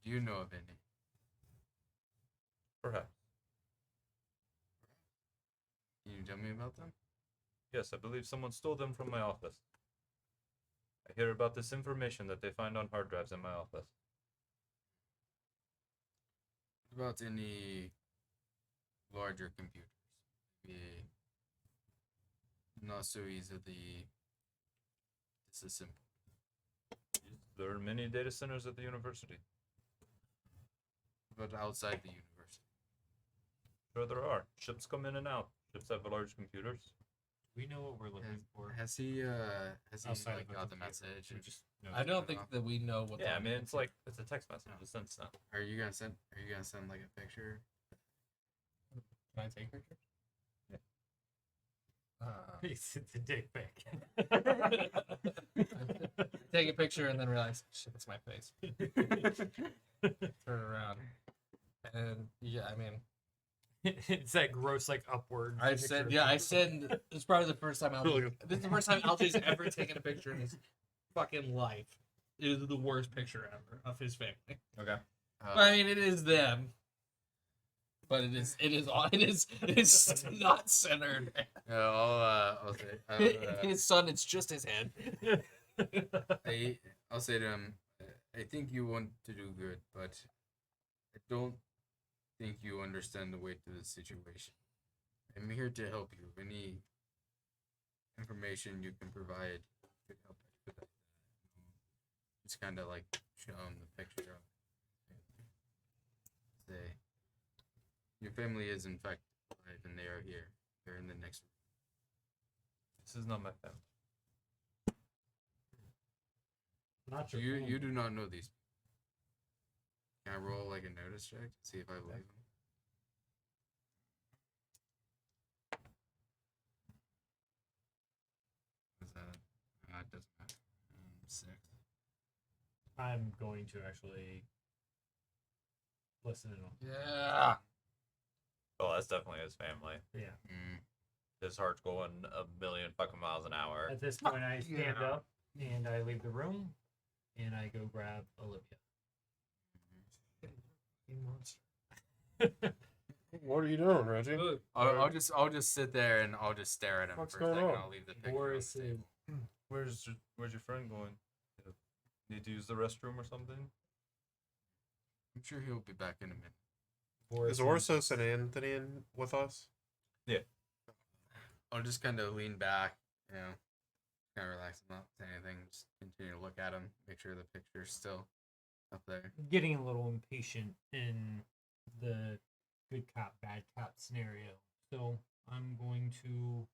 do you know of any? Perhaps. Can you tell me about them? Yes, I believe someone stole them from my office. I hear about this information that they find on hard drives in my office. What about any larger computers? Maybe not so easily disassembled. There are many data centers at the university. But outside the university. Sure, there are. Ships come in and out. Ships have large computers. We know what we're looking for. Has he Outside like of a got the computer. message? We and- just know I don't it think off? that we know what. Yeah, I the- mean, it's like, it's a text message. It sends now. Are you gonna send like a picture? Can I take pictures? Yeah. It's a dick pic. Take a picture and then realize, shit, it's my face. Turn around. And yeah, I mean, It's that gross, like upward. I picture said, of yeah, I people. said it's probably the first time this is the first time LJ's ever taken a picture in his fucking life. It is the worst picture ever of his family. Okay. But, I mean, it is them. But it is not centered. I'll say His son, it's just his head. I'll say to him, I think you want to do good, but I don't think you understand the weight of the situation. I'm here to help you. Any information you can provide could help expedite that. Just kind of like show him the picture of say your family is in fact alive and they are here. They're in the next room. This is not my family. Not So your you do not know these people. Can I roll like a notice check to see if I believe them? What's that? It doesn't matter. 6. I'm going to actually listen in on. Yeah. Oh, that's definitely his family. Yeah. His heart's going a million fucking miles an hour. At this point, I stand Yeah. up and I leave the room, and I go grab Olivia. What are you doing, Reggie? I'll just sit there and I'll just stare at him What's for a going second. on? I'll leave the picture. Boris on the is table. Where's your friend going? Need to use the restroom or something? I'm sure he'll be back in a minute. Is Orsos and Anthony in with us? I'll just kind of lean back, you know, kind of relax, not say anything, just continue to look at him, make sure the picture's still up there. getting a little impatient in the good cop, bad cop scenario. So I'm going to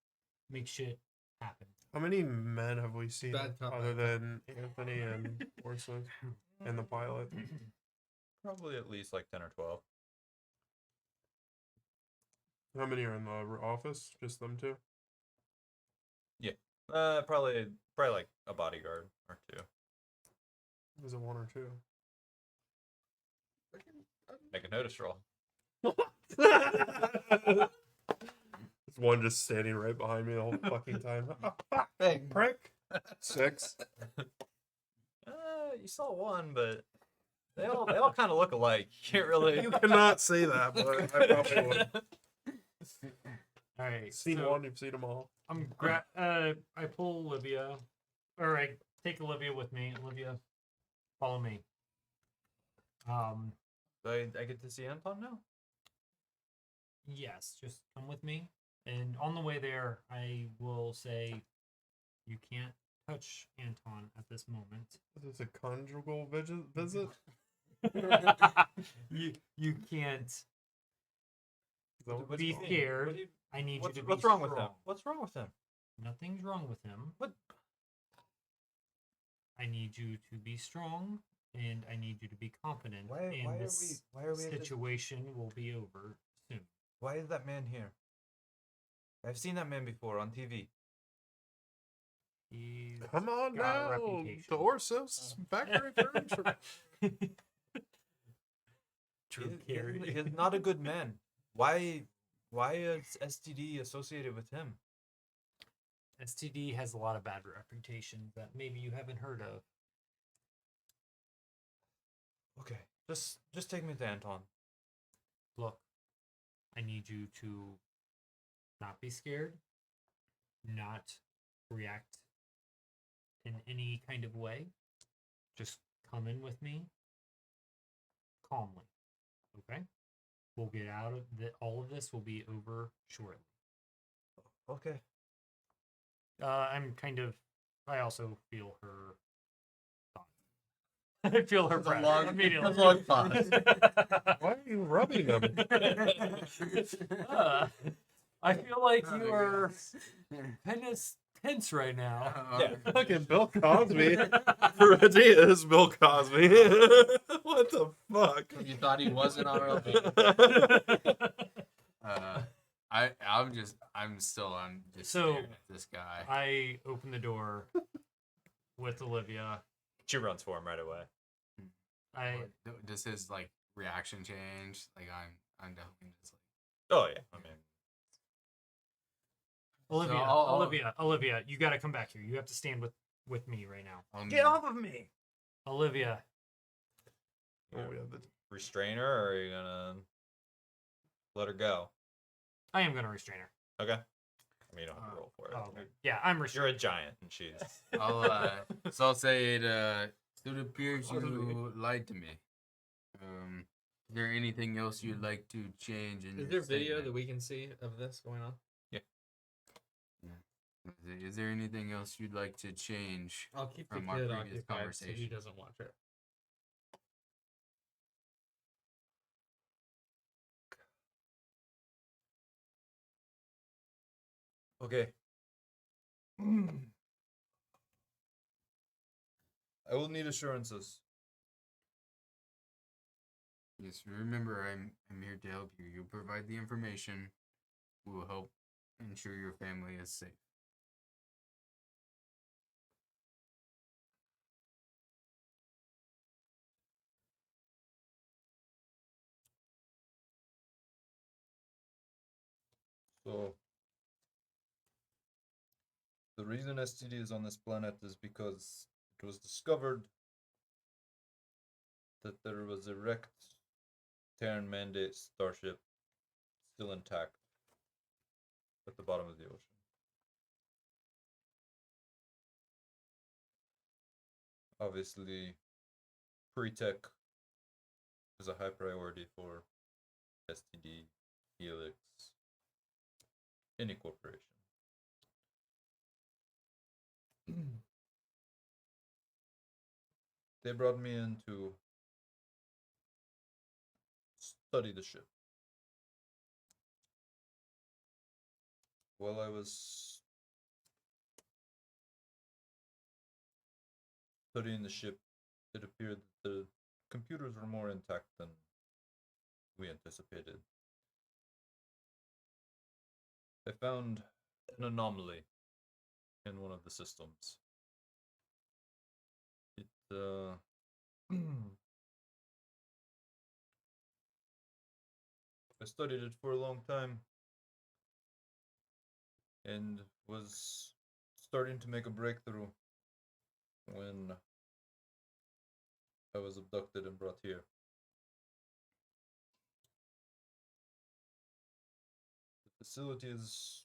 make shit happen. How many men have we seen Bad cop, other bad than Anthony and Orsos and the pilot? Probably at least like 10 or 12. How many are in the office? Just them two? Probably like a bodyguard or two. Is it one or two? Make a notice roll. There's one just standing right behind me the whole fucking time. Big Prick. 6. You saw one, but they all kind of look alike. You can't really. You cannot say that, but I probably would. All right. Seen so one, you've seen them all. I pull Olivia, or I take Olivia with me. Olivia, follow me. I get to see Anton now. Yes, just come with me. And on the way there, I will say you can't touch Anton at this moment. Is this a conjugal visit? You can't Is that what be it's called? scared. I need you to be What's wrong with him? strong. What's wrong with him? Nothing's wrong with him. What? I need you to be strong, and I need you to be confident. Why and are this we at this- situation will be over soon. Why is that man here? I've seen that man before on TV. He's Come on got a down reputation. to Orsos Factory Furniture. True, He's Carrie. not a good man. Why is STD associated with him? STD has a lot of bad reputations that maybe you haven't heard of. Okay, just take me to Anton. Look, I need you to not be scared, not react in any kind of way. Just come in with me calmly. Okay? We'll get out of all of this will be over shortly. Okay. I also feel her thought. I feel her That's a breath long- immediately. that's a long pause. Why are you rubbing them? I feel like you are kind of tense right now. Yeah. Fucking Bill Cosby. Reggie is Bill Cosby. What the fuck? You thought he wasn't on our list. I'm just So- staring at this guy. I open the door with Olivia. She runs for him right away. Does his like reaction change? Like I'm definitely just like. Oh yeah. I mean, Olivia, So I'll- Olivia, you got to come back here. You have to stand with me right now. get off of me! Olivia, Oh, yeah, the Restrain her, or are you gonna let her go? I am going to restrain her. Okay. I mean, you don't have to roll for it. Oh, okay. Yeah, I'm You're restraining. a giant, and she's. I'll say it appears you lied to me. Is there anything else you'd like to change in Is your there video statement? that we can see of this going on? Is there anything else you'd like to change? I'll keep the From our kid previous occupied so he conversation. doesn't watch it. Okay. I will need assurances. Yes, remember I'm here to help you. You provide the information. We will help ensure your family is safe. So, the reason STD is on this planet is because it was discovered that there was a wrecked Terran Mandate starship still intact at the bottom of the ocean. Obviously, pre-tech is a high priority for STD, Helix, any corporation. They brought me in to study the ship. While I was studying the ship, it appeared that the computers were more intact than we anticipated. I found an anomaly in one of the systems. It I studied it for a long time and was starting to make a breakthrough when I was abducted and brought here. The facility is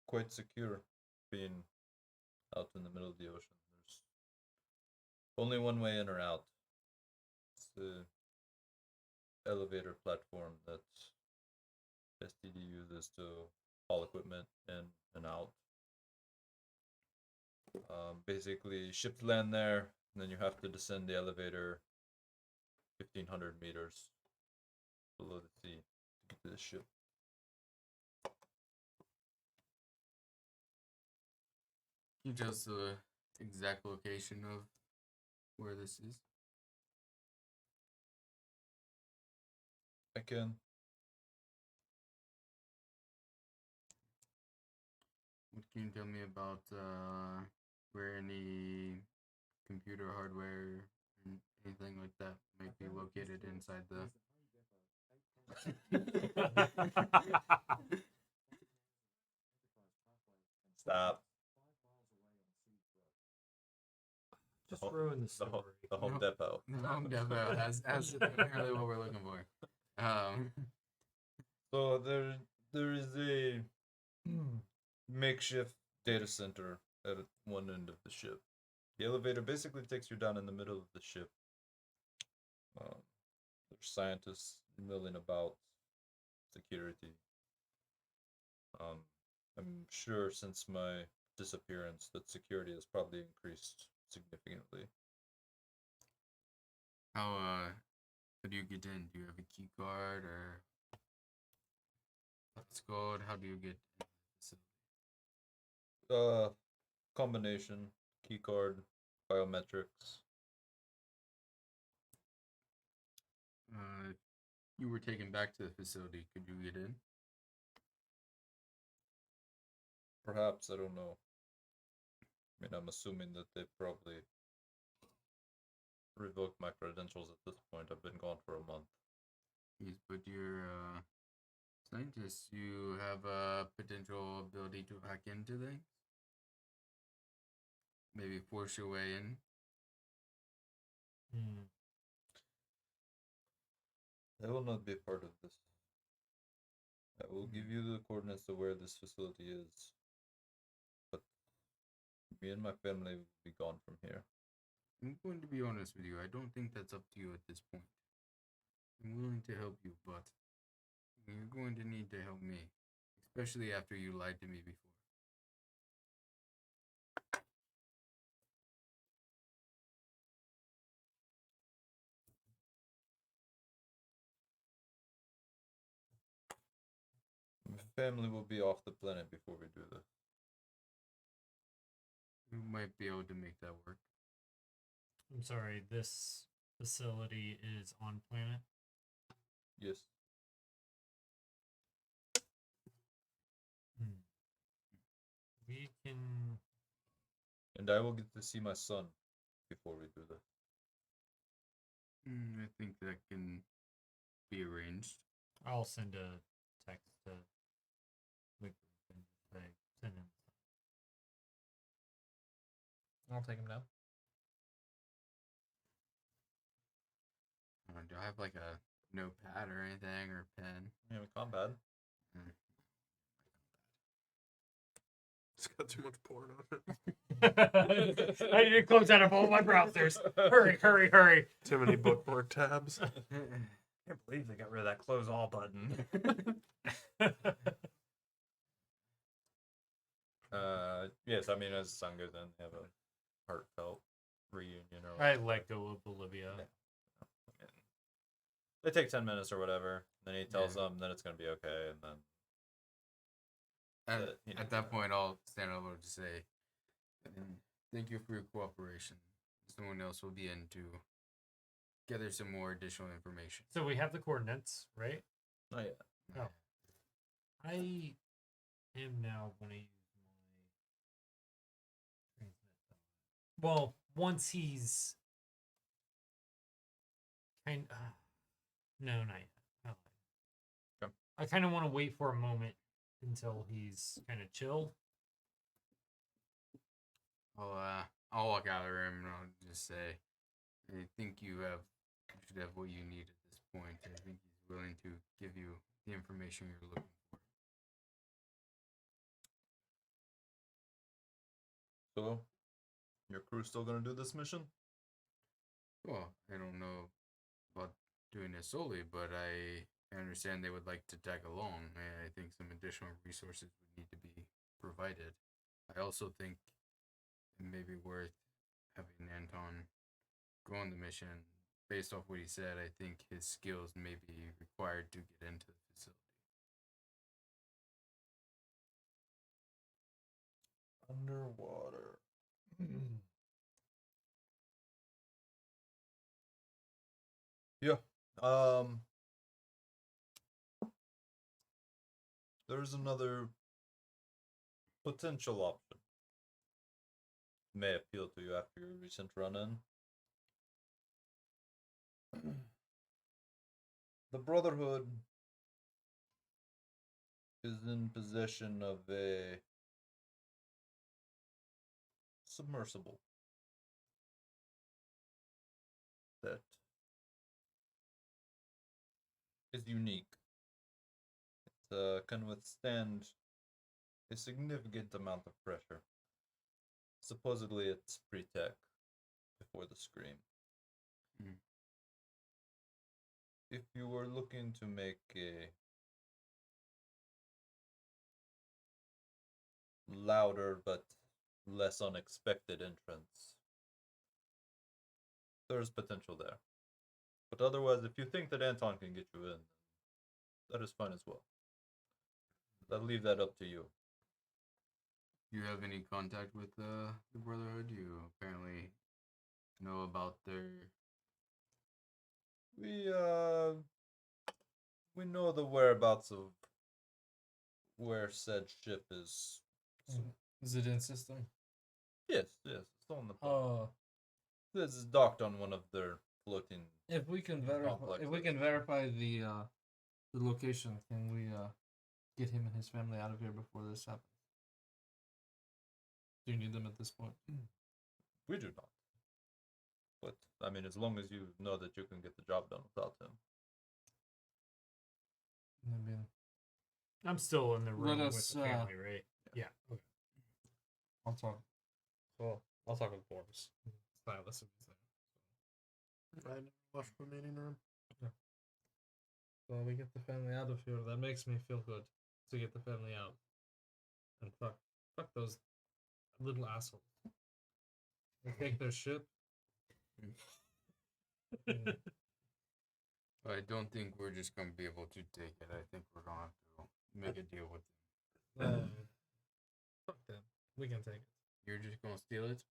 quite secure, being out in the middle of the ocean. There's only one way in or out. It's elevator platform that STD uses to haul equipment in and out. Basically, ships land there, and then you have to descend the elevator 1,500 meters below the sea to get to the ship. Can you tell us the exact location of where this is? I can. What can you tell me about where any computer hardware and anything like that might be located inside the? Stop. Just ho- ruin the The, story. the home No. depot. The home depot as apparently what we're looking for. So there is a makeshift data center at one end of the ship. The elevator basically takes you down in the middle of the ship. There's scientists milling about, security. I'm sure since my disappearance that security has probably increased significantly. How do you get in? Do you have a key card or what's it called? How do you get in? Combination, keycard, biometrics. You were taken back to the facility. Could you get in? Perhaps, I don't know. I mean, I'm assuming that they probably revoked my credentials at this point. I've been gone for a month. Yes, but you're scientist. You have a potential ability to hack into things. Maybe force your way in. Hmm. I will not be a part of this. I will give you the coordinates of where this facility is. But me and my family will be gone from here. I'm going to be honest with you. I don't think that's up to you at this point. I'm willing to help you, but you're going to need to help me, especially after you lied to me before. My family will be off the planet before we do this. You might be able to make that work. I'm sorry, this facility is on planet. Yes. We can. And I will get to see my son before we do this. I think that can be arranged. I'll send a text to Wick and say send him. I'll take him down. Do I have like a notepad or anything or a pen? Yeah, combat. It's got too much porn on it. I need to close out of all my browsers. Hurry, hurry, hurry. Too many bookmark tabs. I can't believe they got rid of that close all button. Yes, I mean, as the sun goes in, they have a heartfelt reunion or I whatever. let go of Bolivia. Yeah. They take 10 minutes or whatever. Then he tells Yeah. them that it's going to be okay, and then At that point, I'll stand over to say, thank you for your cooperation. Someone else will be in to gather some more additional information. So we have the coordinates, right? not yet. Oh. I am now going to use my transmit. Well, once he's kind no, not yet. Not yet. Okay. I kind of want to wait for a moment until he's kind of chilled. I'll walk out of the room and I'll just say, I think you should have what you need at this point. I think he's willing to give you the information you're looking for. So, your crew's still going to do this mission? Well, I don't know about doing this solely, but I understand they would like to tag along. I think some additional resources would need to be provided. I also think it may be worth having Anton go on the mission. Based off what he said, I think his skills may be required to get into the facility. Underwater. Yeah. There's another potential option. May appeal to you after your recent run-in. The Brotherhood is in possession of a submersible that is unique. It can withstand a significant amount of pressure. Supposedly it's pre-tech before the scream. Hmm. If you were looking to make a louder but less unexpected entrance, there's potential there. But otherwise, if you think that Anton can get you in, that is fine as well. I'll leave that up to you. Do you have any contact with the Brotherhood? You apparently know about their. We know the whereabouts of where said ship is. Is it in system? Yes, it's on the planet. Oh, This is docked on one of their floating. if we can verify the location, can we get him and his family out of here before this happens? Do you need them at this point? We do not. But I mean, as long as you know that you can get the job done without him. I mean, I'm still in the room Let with us, the family, right? Yeah. Okay. I'll talk. Well, I'll talk with Boris. Silas if he's there. I never left the meeting room. So we get the family out of here. That makes me feel good to get the family out. And fuck those little assholes. They take their ship. I don't think we're just gonna be able to take it. I think we're gonna have to make a deal with them. Fuck them. We can take it. You're just gonna steal it?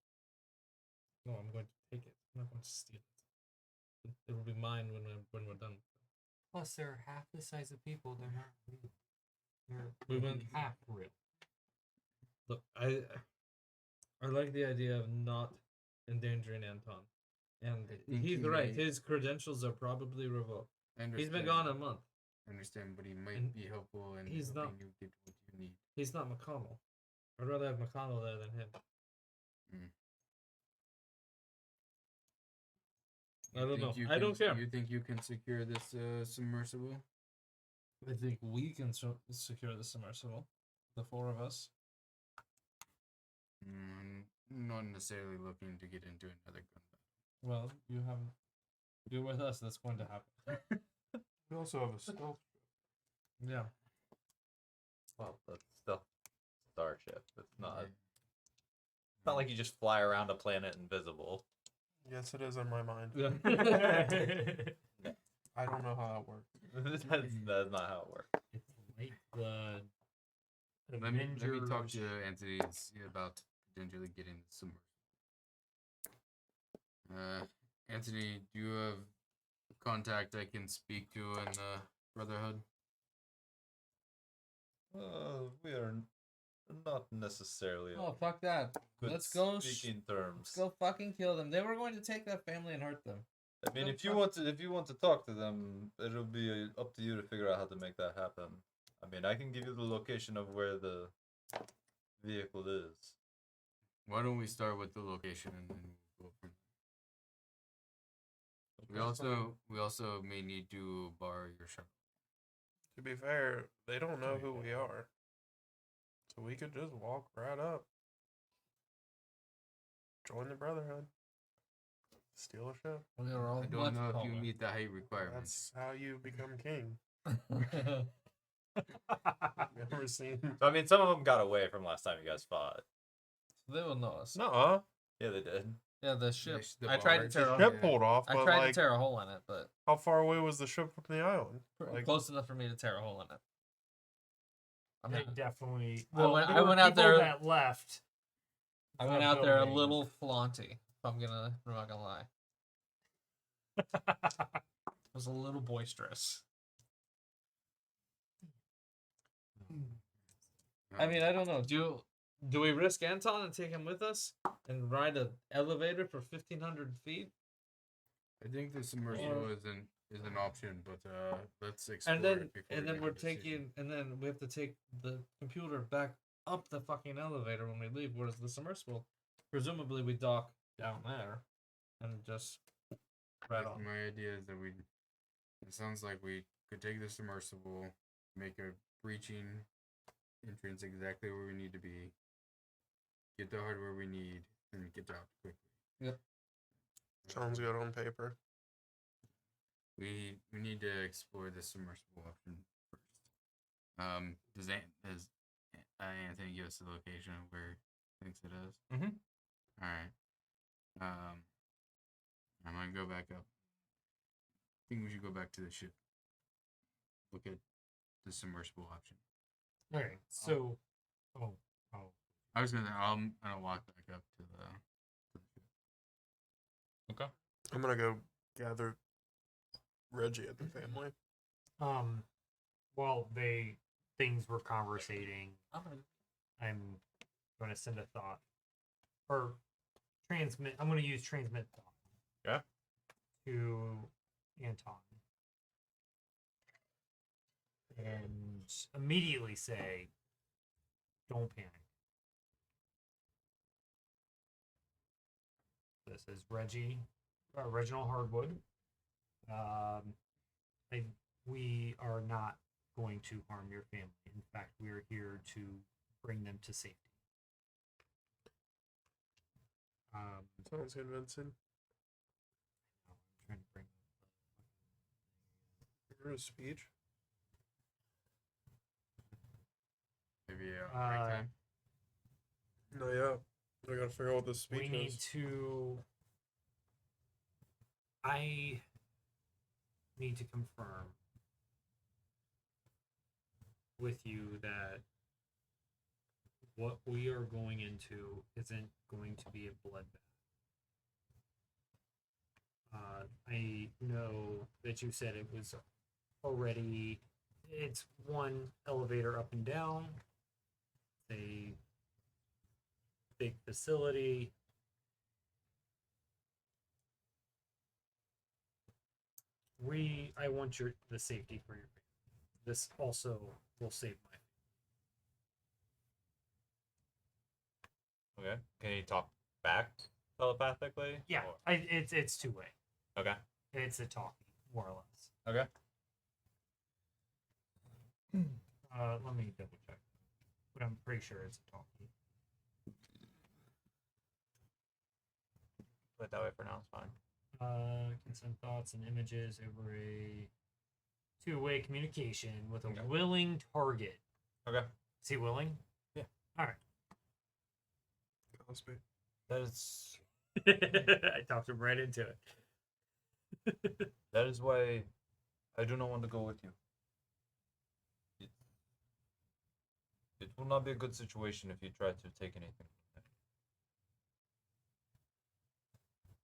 No, I'm going to take it. I'm not going to steal it. It will be mine when we're done. Plus, they're half the size of people. They're not real. We They're went- half real. Look, I like the idea of not endangering Anton. And I think he's he right. may- His credentials are probably revoked. I He's been understand. gone a month. I understand, but he might And be helpful in he's helping not- you get what you need. He's not McConnell. I'd rather have McConnell there than him. I don't know. I don't care. You think you can secure this submersible? I think we can secure the submersible. The four of us. Not necessarily looking to get into another gun battle. Well, you have. You're with us. That's going to happen. We also have a stealth. Yeah. Well, that's still starship. It's not. Yeah. It's not like you just fly around a planet invisible. Yes, it is in my mind. Yeah. I don't know how that works. that's not how it works. It's like the Let me talk Avengers. to Anthony and see about potentially getting the submersible. Anthony, do you have a contact I can speak to in the Brotherhood? We are not necessarily. Oh, fuck that. Good Let's go. Speaking terms. Let's go fucking kill them. They were going to take that family and hurt them. I mean, go if you fuck- want to talk to them, it'll be up to you to figure out how to make that happen. I mean, I can give you the location of where the vehicle is. Why don't we start with the location and then we'll go from there. We also may need to borrow your shuttle. To be fair, they don't know who we are. So we could just walk right up. Join the Brotherhood. Steal a ship. We are all I don't know if you meet the height requirements. That's how you become king. Never seen. So I mean, some of them got away from last time you guys fought. They will know us. Nuh-uh. Yeah, they did. Yeah, the ship. the I tried to barge. tear The a ship pulled off, I but tried like, to tear a hole in it, but how far away was the ship from the island? Like, close enough for me to tear a hole in it. I They mean, definitely. Well, Well, I there were went out people there- that left. I the went out there a building. little flaunty. If I'm not gonna lie. It was a little boisterous. I mean, I don't know. Do we risk Anton and take him with us and ride an elevator for 1,500 feet? I think the submersible is an option, but let's explore And then it before we make we're a decision. taking, and then we have to take the computer back up the fucking elevator when we leave. Whereas the submersible, presumably we dock down there, and just right on. My idea is that it sounds like we could take the submersible, make a breaching entrance exactly where we need to be, get the hardware we need, and get out quickly. Yep. sounds good on paper. We need to explore the submersible option first. Does Anthony give us the location of where he thinks it is? Mhm. All right. I'm gonna go back up. I think we should go back to the ship. Look at the submersible option. Okay, so. Oh. I'm gonna walk back up to the ship. Okay. I'm gonna go gather Reggie at the family. While things were conversating, I'm going to send a thought or transmit. I'm going to use transmit thought. Yeah. To Anton, and immediately say, "Don't panic." This is Reginald Hardwood. We are not going to harm your family. In fact, we are here to bring them to safety. Sounds convincing. I'm trying to bring Here's a speech. Maybe break Uh, time. No, yeah. I gotta figure out what this speech we need is. to. I need to confirm with you that what we are going into isn't going to be a bloodbath. I know that you said it was already. It's one elevator up and down. A big facility. I want the safety for your family. This also will save my Okay. Can you talk back telepathically? Yeah, Or- it's two-way. Okay. It's a talkie, more or less. Okay. Let me double check. But I'm pretty sure it's a talkie. Put it that way for now. It's fine. Can send thoughts and images over a two-way communication with a Okay. willing target. Okay. Is he willing? Yeah. All right. Cosby. That is I talked him right into it. that is why I do not want to go with you. It will not be a good situation if you try to take anything.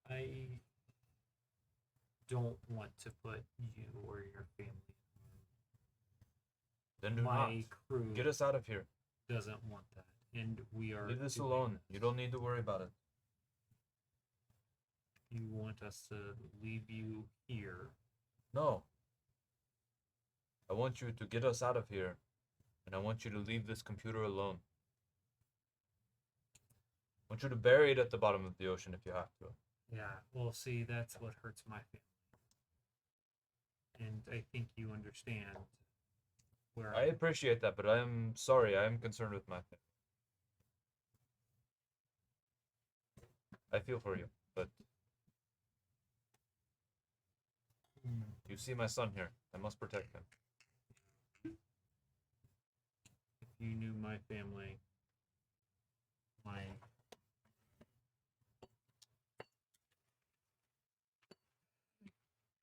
I don't want to put you or your family Then in do harm. My not. crew Get us out of here. doesn't want that, and we are. Leave this doing alone. this. You don't need to worry about it. You want us to leave you here? No. I want you to get us out of here. And I want you to leave this computer alone. I want you to bury it at the bottom of the ocean if you have to. Yeah. Well, see, that's what hurts my family, and I think you understand where I appreciate that, but I am sorry. I am concerned with my family. I feel for you, but see my son here. I must protect him. If you knew my family, my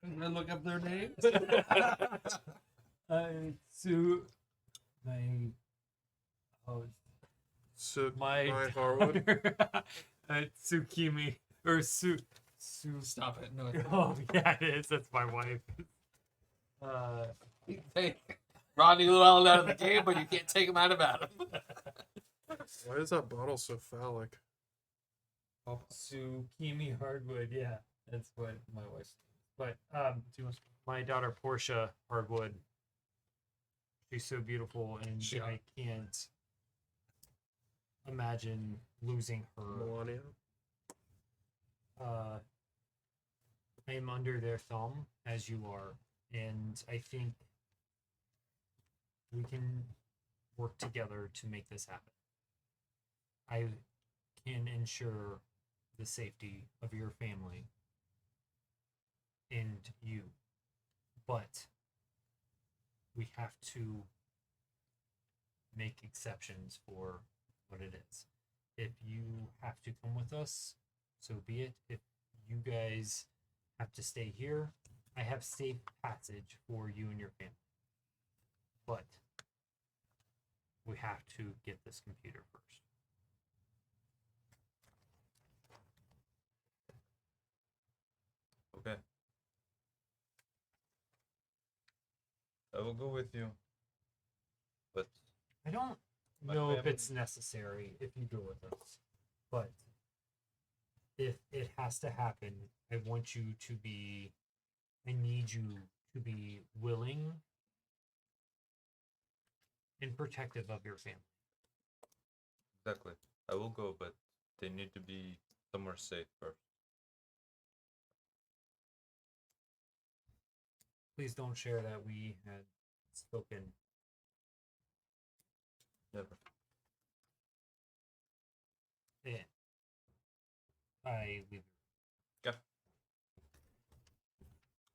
I'm gonna look up their names. so my So my Harwood. daughter, Tsukimi or Su. Stop it. No. Oh yeah, it is. That's my wife. Take Rodney Llewellyn out of the game, but you can't take him out of Adam. Why is that bottle so phallic? Tsukimi Hardwood. Yeah, that's what my wife's name is. But my daughter Portia Hardwood. She's so beautiful, and I can't imagine losing her. Melania. I am under their thumb, as you are, and I think we can work together to make this happen. I can ensure the safety of your family and you, but we have to make exceptions for what it is. If you have to come with us, so be it. If you guys have to stay here, I have safe passage for you and your family. But we have to get this computer first. Okay. I will go with you. But I don't My know if family- it's necessary if you go with us, but if it has to happen, I want you to be, I need you to be willing and protective of your family. exactly. I will go, but they need to be somewhere safe first. Please don't share that we had spoken. Never. Yeah. I leave.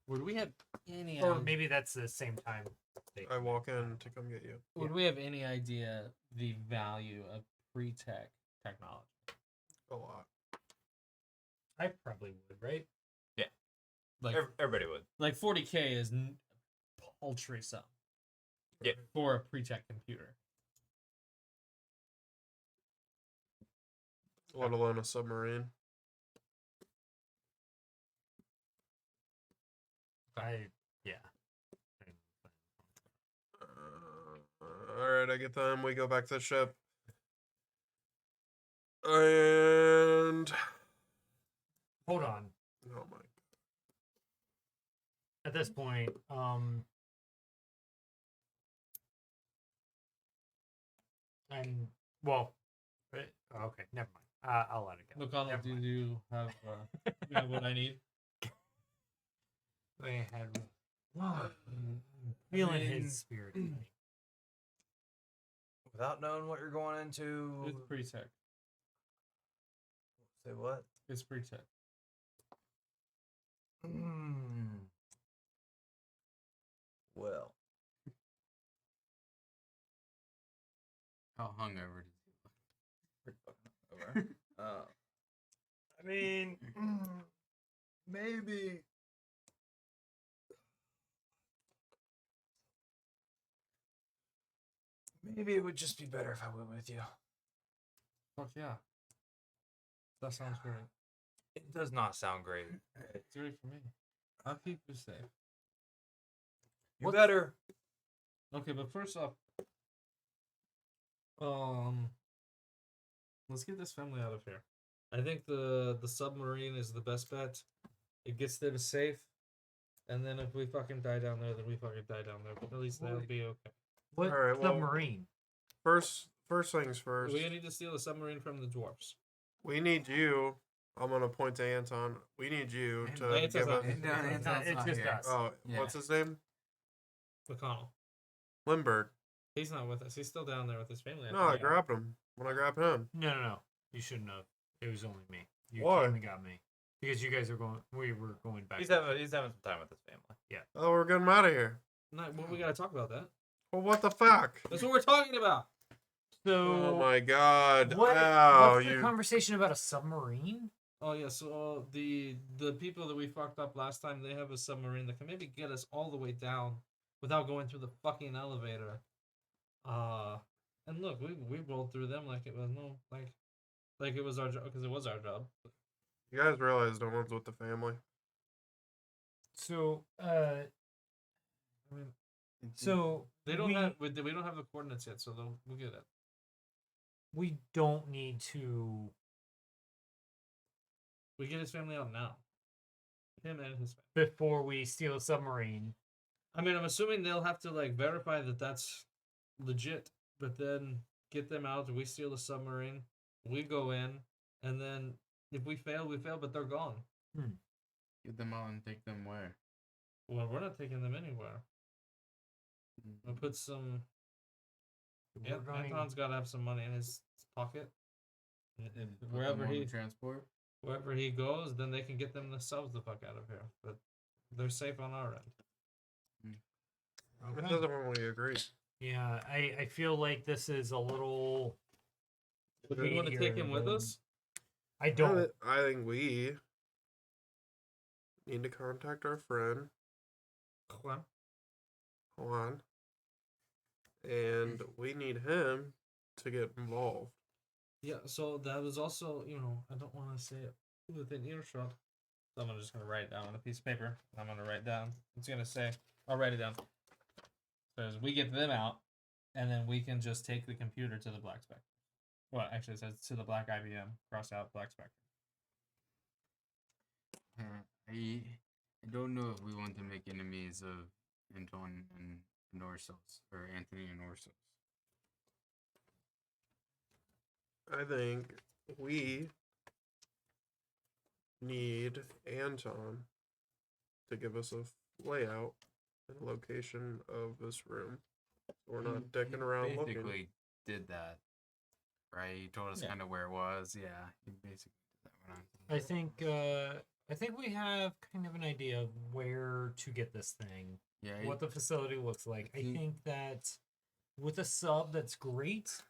Would we have any Or maybe that's the same time. I walk in to come get you. Would we have any idea the value of pre-tech technology? A lot. I probably would, right? Like, Everybody would. like 40K is paltry sum. Yeah. For a pre-tech computer. Let alone a submarine. Yeah. Alright, I get them. We go back to the ship. And. Hold on. Oh my. At this point, I'm well. Okay, never mind. I'll let it go. Look, Never do mind. you have you have what I need? I had feeling mean- his spirit. in me. Without knowing what you're going into. It's pre-tech. Say what? It's pre-tech. Well. How hungover did you Pretty fucking over. I mean, maybe. Maybe it would just be better if I went with you. Fuck yeah. That sounds great. It does not sound great. It's great for me. I'll keep you safe. You better. Okay, but first off, let's get this family out of here. I think the submarine is the best bet. It gets them safe, and then if we fucking die down there, then we fucking die down there. But at least that'll be okay. What Alright, well- submarine? First things first. We need to steal the submarine from the dwarfs. We need you. I'm gonna point to Anton. We need you to Anton's give not us. here. It's just us. Oh, Yeah. what's his name? McConnell. Lindberg. He's not with us. He's still down there with his family. No, I grabbed him when I grabbed him. No. You shouldn't have. It was only me. You Why? came and got me. Because you guys are going. We were going back. He's having some time with his family. Oh, we're getting him out of here. Not, well, we gotta talk about that. Well, what the fuck? That's what we're talking about. So Oh my god. What, Ow, what's the conversation about a submarine? Oh yeah, so the people that we fucked up last time, they have a submarine that can maybe get us all the way down without going through the fucking elevator. And look, we rolled through them like it was no like it was our job, because it was our job. You guys realize no one's with the family. So I mean, so they don't we, have we don't have the coordinates yet, so we'll get it. we don't need to. We get his family out now. Him and his family. Before we steal a submarine. I mean, I'm assuming they'll have to like verify that that's legit, but then get them out. We steal the submarine. We go in, and then if we fail, we fail. But they're gone. Get them out and take them where? Well, we're not taking them anywhere. We'll put some. Yeah, We're going- Anton's got to have some money in his pocket. And Put wherever them on he the transport. wherever he goes, then they can get themselves the fuck out of here. But they're safe on our end. It doesn't really agree. Yeah, I feel like this is a little. Do we want to take him with than- us? I don't. I think we need to contact our friend Juan, and we need him to get involved. Yeah, so that was also, I don't want to say it within earshot. So I'm just going to write it down on a piece of paper. I'm going to write down. It's going to say, I'll write it down. Says we get them out, and then we can just take the computer to the Black Spectre. Well, actually, it says to the Black IBM, cross out Black Spectre. I don't know if we want to make enemies of Anton and Orsos, or Anthony and Orsos. I think we need Anton to give us a layout and location of this room. We're not dicking around looking. Basically did that, right? He told us Yeah. kind of where it was. Yeah, he basically did that one. I think we have kind of an idea of where to get this thing. Yeah, What the facility looks like. I Mhm. think that with a sub, that's great.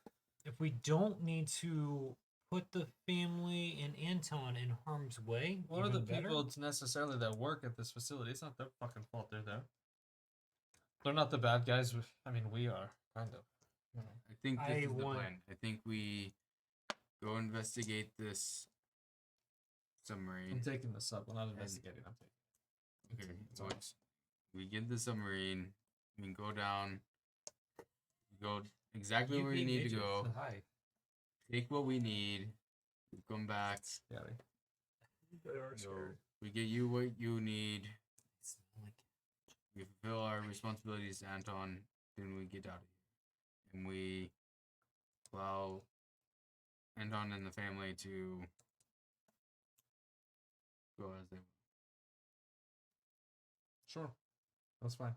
If we don't need to put the family and Anton in harm's way, What are the even better. people necessarily that work at this facility? It's not their fucking fault they're there. They're not the bad guys. I mean, we are, kind of. I think this I is the want- plan. I think we go investigate this submarine. I'm taking this up. I'm not investigating. I'm taking Okay, it's so honest. we get the submarine. We go down. Go exactly You where we being need to nature. go. Hi. Take what we need. We come back. Scary. They are So scary. we get you what you need. Smell like- We fulfill our responsibilities to Anton. Then we get out of here, and we allow Anton and the family to go as they will. Sure. That's fine.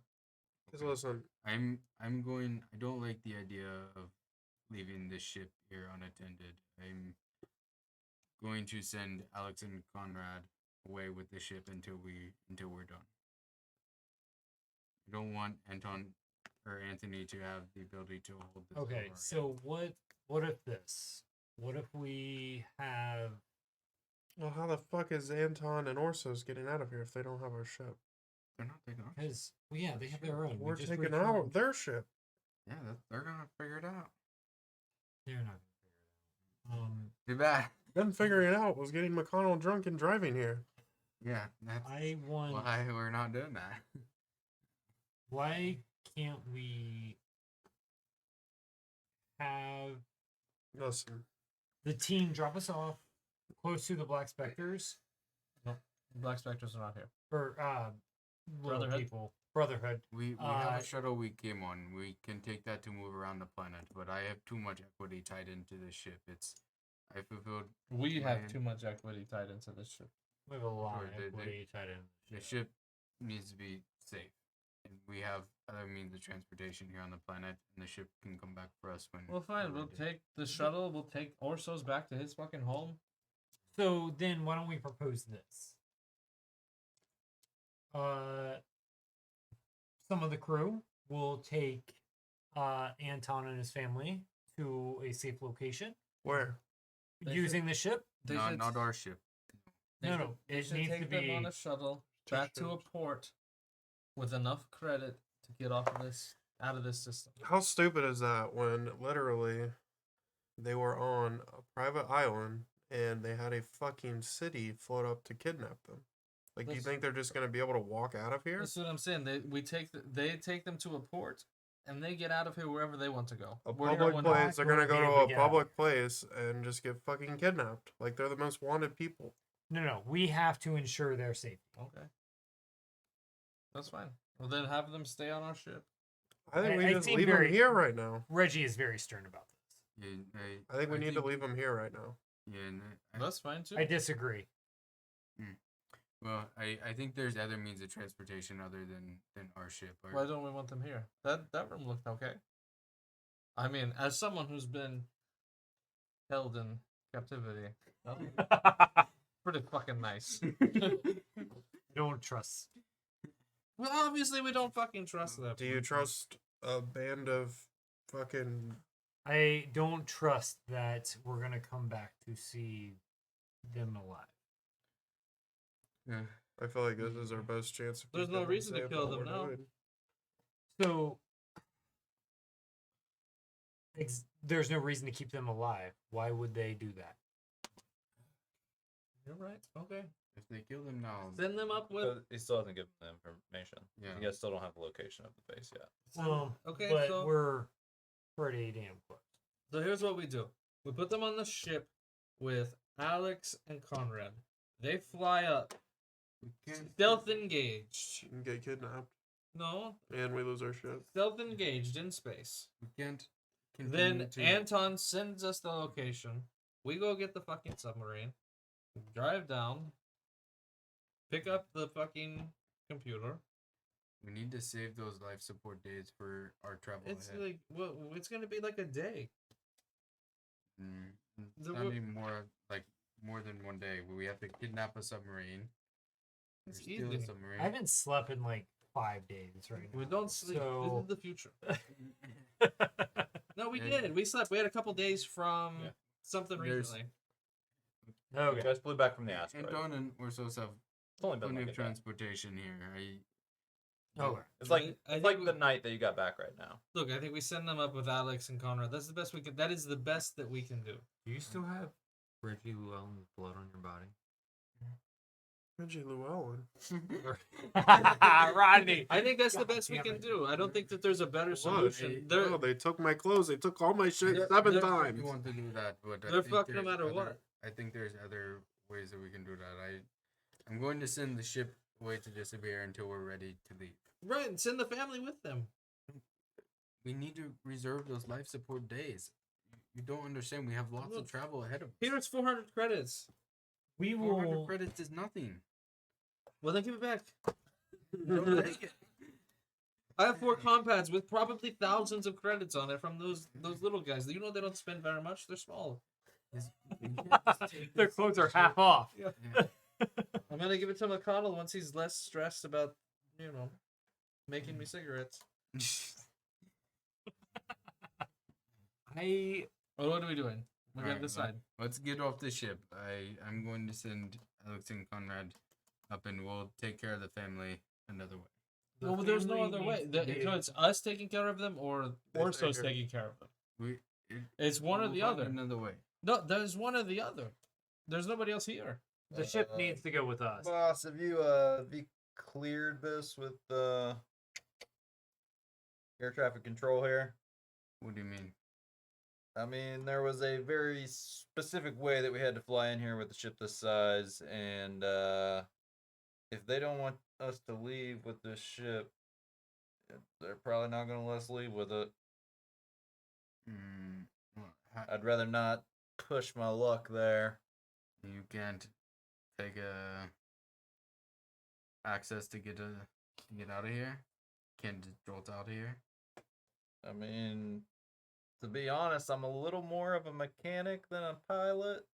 Because listen, I'm going. I don't like the idea of leaving this ship here unattended. I'm going to send Alex and Conrad away with the ship until we're done. I don't want Anton or Anthony to have the ability to hold this. Okay, over our so what if this? What if we have well, how the fuck is Anton and Orsos getting out of here if they don't have our ship? head. They're not taking off. because yeah, they have their own. We We're just taking returned- out their ship. Yeah, they're gonna figure it out. They're not gonna figure it out. Too bad. Them figuring it out was getting McConnell drunk and driving here. Yeah, that's I want. why we're not doing that. Why can't we have Listen, the team drop us off close to the Black Spectres Black Spectres are not here. for little Brotherhood? people Brotherhood? We have Uh, a shuttle we came on. We can take that to move around the planet, but I have too much equity tied into this ship. I fulfilled We have Man. too much equity tied into this ship. We have a lot Sure, of they- equity tied in. the ship needs to be safe, and we have other means of transportation here on the planet, and the ship can come back for us when. Well, fine. we're We'll ready. take the shuttle. We'll take Orsos back to his fucking home. So then, why don't we propose this? Some of the crew will take Anton and his family to a safe location Where? They using the ship. They not, should- not our ship. No, They it should needs to take them be. on a shuttle back to a port with enough credit to get off of this, out of this system. How stupid is that when literally they were on a private island and they had a fucking city float up to kidnap them? Like, do you That's- think they're just gonna be able to walk out of here? That's what I'm saying. They take them to a port, and they get out of here wherever they want to go. A Where public no one- place. They're gonna We're gonna go be to able a to get out of public place and just get fucking kidnapped. Like they're the most wanted people. No. We have to ensure their safety. Okay. That's fine. Well, then have them stay on our ship. I think I- we I just seem leave them very- here right now. Reggie is very stern about this. Yeah, I think we need to leave them here right now. Yeah, and That's fine too. I disagree. well, I think there's other means of transportation other than our ship. Or, Why don't we want them here? That room looked okay. I mean, as someone who's been held in captivity, that looked pretty fucking nice. Don't trust. Well, obviously we don't fucking trust them. Do you trust a band of fucking? I don't trust that we're gonna come back to see them alive. Yeah. I feel like this is our best chance. If we There's no can reason to save kill what them we're now. doing. So there's no reason to keep them alive. Why would they do that? You're right. Okay. If they kill them now, Send them up with. But he still hasn't given the information. Yeah. You guys still don't have the location of the base yet. Okay, but so we're pretty damn close. So here's what we do. We put them on the ship with Alex and Conrad. They fly up. we can't. Stealth engaged. And get kidnapped, No. and we lose our ship. Stealth engaged in space. We can't. Then continue to- Anton sends us the location. We go get the fucking submarine. Drive down. Pick up the fucking computer. We need to save those life support days for our travel It's ahead. like, well, it's gonna be like a day. It's the not wo- even more than one day. We have to kidnap a submarine. or It's steal a easy. submarine. I haven't slept in like 5 days right now. We don't sleep. So- This is the future. No, we did. We slept. We had a couple days from Yeah. something There's- recently. You Okay. guys flew back from the asteroid. Anton and we're supposed to have It's only been plenty like of a day. transportation here. Okay. It's like I it's think like we- the night that you got back right now. Look, I think we send them up with Alex and Conrad. That's the best we can. That is the best that we can do. Do you still have Reggie Llewellyn's blood on your body? Reggie Llewellyn. Rodney. I think that's the God best we damn can it. do. I don't think that there's a better What? solution. No, They're they took my clothes. They took all my shit They're- 7 they're- times. You want to do that, but I They're think fucked no there's matter other- what. I think there's other ways that we can do that. I'm going to send the ship away to disappear until we're ready to leave. right. And send the family with them. We need to reserve those life support days. You don't understand. We have lots Look, of travel ahead of us. Here's 400 credits. We 400 will. credits is nothing. Well, then give it back. Don't take it. I have 4 compads with probably thousands of credits on it from those little guys. You know they don't spend very much. They're small. We can't just take Their this clothes are ship. half off. Yeah. I'm gonna give it to McConnell once he's less stressed about, making me cigarettes. Well, what are we doing? We gotta Alright, decide. Let's get off the ship. I'm going to send Alex and Conrad up, and we'll take care of the family another way. The Well, there's no family other needs way. to be- So it's us taking care of them, or They Orso's take care- taking care of them. We It's one or we'll the find other. Another way. No, there's one or the other. There's nobody else here. The ship needs to go with us. Boss, have you cleared this with air traffic control here? What do you mean? I mean, there was a very specific way that we had to fly in here with the ship this size, and if they don't want us to leave with this ship, they're probably not going to let us leave with it. Well, I'd rather not push my luck there. you can't take access to get out of here. Can't just jolt out of here. I mean, to be honest, I'm a little more of a mechanic than a pilot.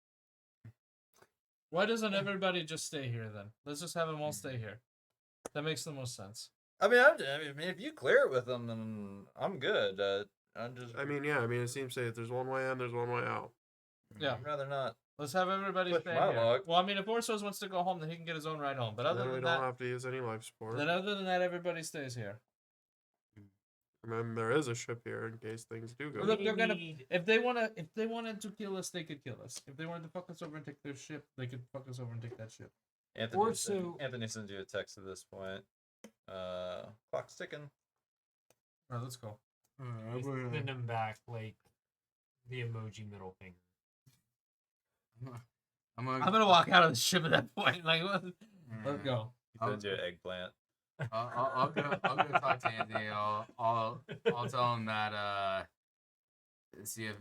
Why doesn't everybody just stay here then? Let's just have them all stay here. That makes the most sense. I mean, if you clear it with them, then I'm good. I'm just. I mean, yeah. I mean, it seems safe. There's one way in. There's one way out. Yeah. I'd rather not. Let's have everybody Push stay my here. luck. Well, I mean, if Orsos wants to go home, then he can get his own ride home. But other Then we than don't that, have to use any life support. everybody stays here. Remember, there is a ship here in case things do go. Look, We they're gonna. need- If they wanted to kill us, they could kill us. If they wanted to fuck us over and take their ship, they could fuck us over and take that ship. Anthony sends you a text at this point. Clock's ticking. All right, let's go. Just send him back like the emoji middle finger. I'm I'm gonna walk out of the ship at that point. Like, let's go. He sends you an eggplant. I'll go talk to Anthony. I'll tell him that see if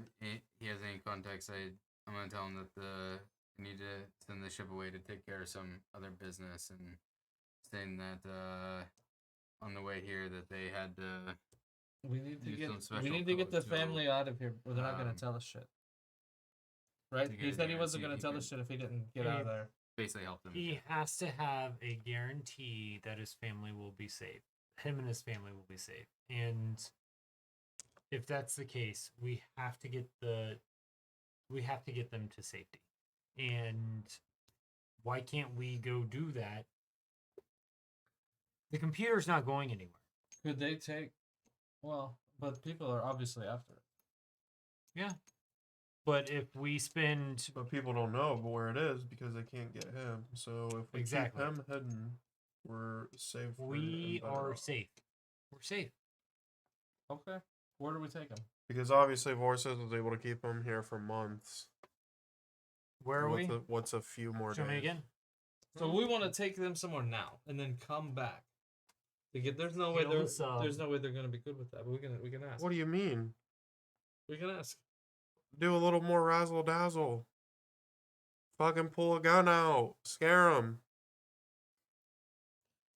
he has any context. I'm gonna tell him that I need to send the ship away to take care of some other business, and saying that on the way here that they had to. We need to Do some get. special We need to get the code, so, family out of here, or they're not gonna um, tell us shit. Right? to He get said he there, wasn't see if gonna he tell can- us shit if he didn't get out of there. Basically help them. He has to have a guarantee that his family will be safe. Him and his family will be safe. And if that's the case, we have to get them to safety. And why can't we go do that? The computer's not going anywhere. Could they take? Well, but people are obviously after it. Yeah. But if we spend But people don't know where it is because they can't get him. So if we Exactly. keep him hidden, we're safe. we are safe. We're safe. Okay. Where do we take him? Because obviously Vorsis was able to keep him here for months. Where are we? What's a few more Show days? me again. So we want to take them somewhere now and then come back. There's no way Kill some. there's no way they're gonna be good with that. But we can ask. What do you mean? We can ask. Do a little more razzle dazzle. Fucking pull a gun out. Scare him.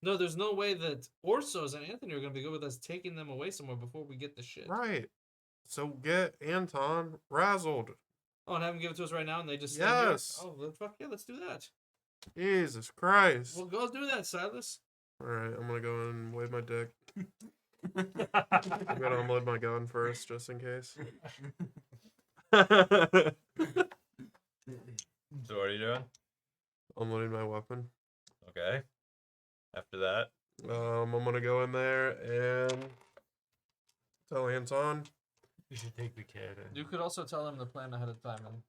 No, there's no way that Orsos and Anthony are gonna be good with us taking them away somewhere before we get the shit. Right. So get Anton razzled. Oh, and have them give it to us right now, and they just stand here? Yes. Oh, then fuck yeah, let's do that. Jesus Christ. Well, go do that, Silas. Alright, I'm gonna go and wave my dick. I'm gonna unload my gun first, just in case. So what are you doing? Unloading my weapon. Okay. After that, I'm gonna go in there and tell Anton. You should take the kid. And You could also tell them the plan ahead of time, and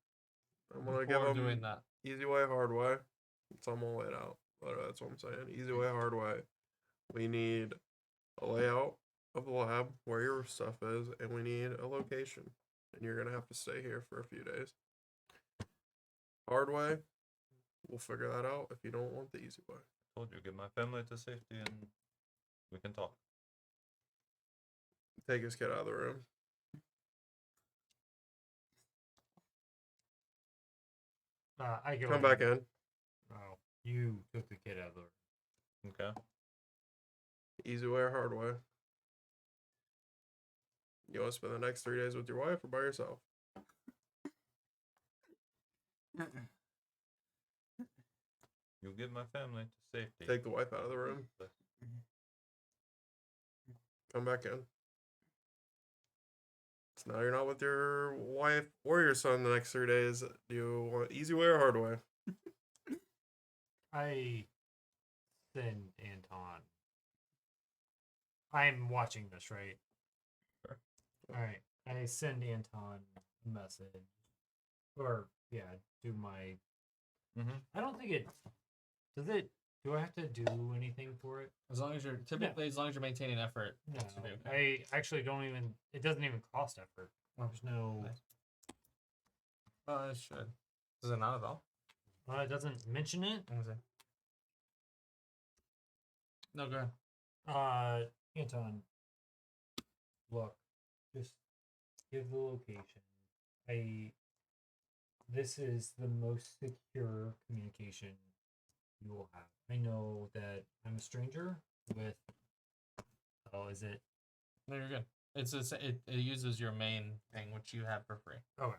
I'm gonna give before him doing that. easy way, hard way. It's all laid out. But that's what I'm saying. Easy way, hard way. We need a layout of the lab where your stuff is, and we need a location. And you're gonna have to stay here for a few days. Hard way, we'll figure that out if you don't want the easy way. told you, get my family to safety and we can talk. Take his kid out of the room. I go Come back in. Oh, you took the kid out of the room. Okay. Easy way or hard way? You want to spend the next 3 days with your wife or by yourself? You'll get my family to safety. Take the wife out of the room. Come back in. So now you're not with your wife or your son the next 3 days. Do you want easy way or hard way? I send Anton. I'm watching this, right? Sure. Alright. I send Anton a message. Or, yeah, do my. Mm-hmm. I don't think it. Does it. Do I have to do anything for it? As long as you're maintaining effort. No. it should be okay. I actually don't even. It doesn't even cost effort. There's no. Nice. Oh, it should. Does it not at all? It doesn't mention it. No, go ahead. Anton, look, just give the location. This is the most secure communication you will have. I know that I'm a stranger with. Oh, is it? No, you're good. It uses your main thing, which you have for free. Okay.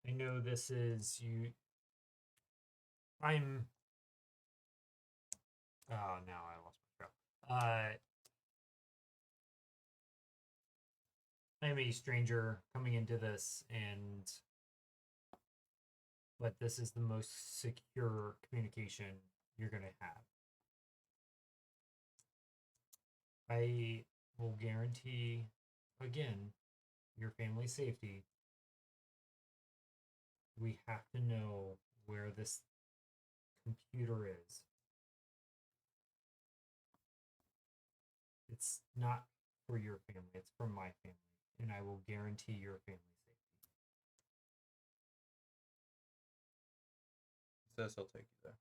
I know this is you. I'm. Oh, now I lost my trail. I'm a stranger coming into this, but this is the most secure communication you're gonna have. I will guarantee, again, your family's safety. We have to know where this computer is. It's not for your family, it's for my family, and I will guarantee your family safety. He says he'll take you there.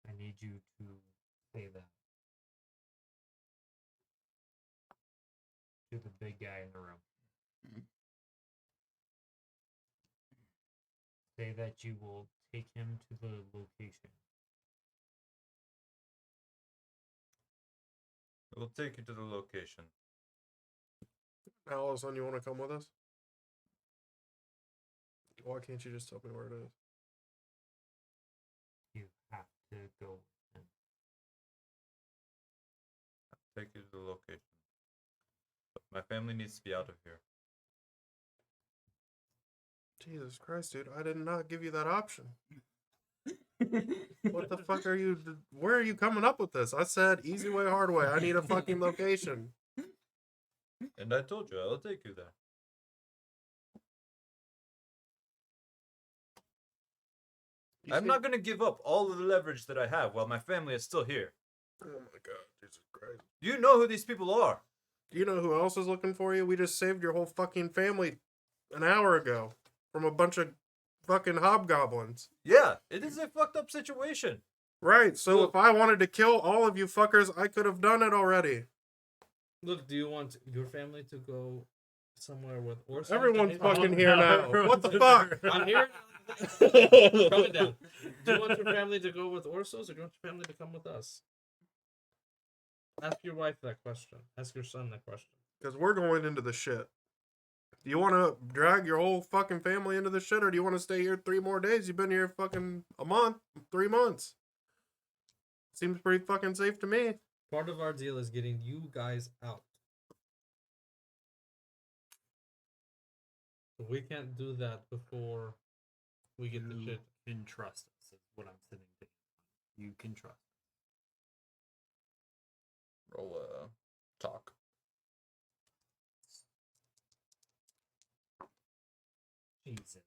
I need you to say that to the big guy in the room. Say that you will take him to the location. We'll take you to the location. Allison, you want to come with us? Why can't you just tell me where it is? You have to go with him. Take you to the location. But my family needs to be out of here. Jesus Christ, dude! I did not give you that option. What the fuck are you? Where are you coming up with this? I said easy way, hard way. I need a fucking location. And I told you, I'll take you there. I'm not gonna give up all of the leverage that I have while my family is still here. Oh my god, Jesus Christ! You know who these people are. Do you know who else is looking for you? We just saved your whole fucking family an hour ago from a bunch of fucking hobgoblins. Yeah, it is a fucked up situation. Right, so Look- if I wanted to kill all of you fuckers, I could have done it already. Look, do you want your family to go somewhere with Orson? Everyone's fucking No, here now. What the fuck? I'm here. Calm it down. Do you want your family to go with Orsos, or do you want your family to come with us? Ask your wife that question. Ask your son that question. Because we're going into the shit. Do you want to drag your whole fucking family into the shit, or do you want to stay here 3 more days? You've been here fucking a month, 3 months. Seems pretty fucking safe to me. Part of our deal is getting you guys out. So we can't do that before we get the shit. You can trust us, is what I'm sitting thinking. You can trust us. Roll talk. Jesus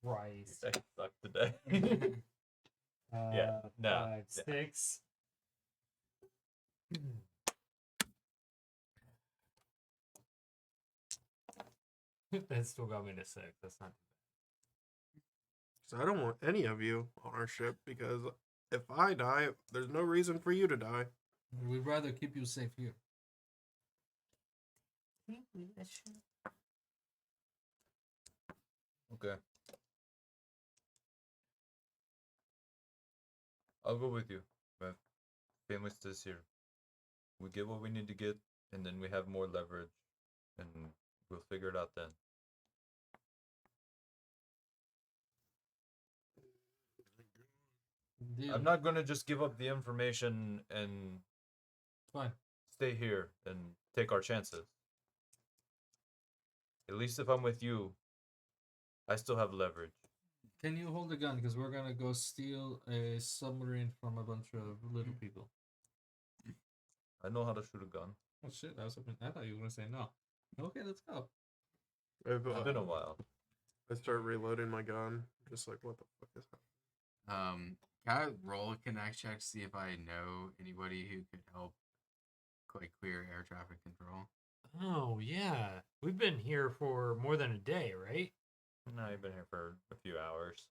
Christ. I suck today. Yeah, no, 5, 6. That still got me to 6. That's not So I don't want any of you on our ship, because if I die, there's no reason for you to die. We'd rather keep you safe here. Okay. I'll go with you. My family stays here. We get what we need to get, and then we have more leverage, and we'll figure it out then. Deal. I'm not gonna just give up the information and Fine. stay here and take our chances. At least if I'm with you, I still have leverage. Can you hold the gun? Because we're gonna go steal a submarine from a bunch of little people. I know how to shoot a gun. Oh shit! I thought you were gonna say no. Okay, let's go. If, It's been a while. I start reloading my gun, just like, what the fuck is that? Can I roll a connect check to see if I know anybody who could help like clear air traffic control? Oh, yeah. We've been here for more than a day, right? No, you've been here for a few hours.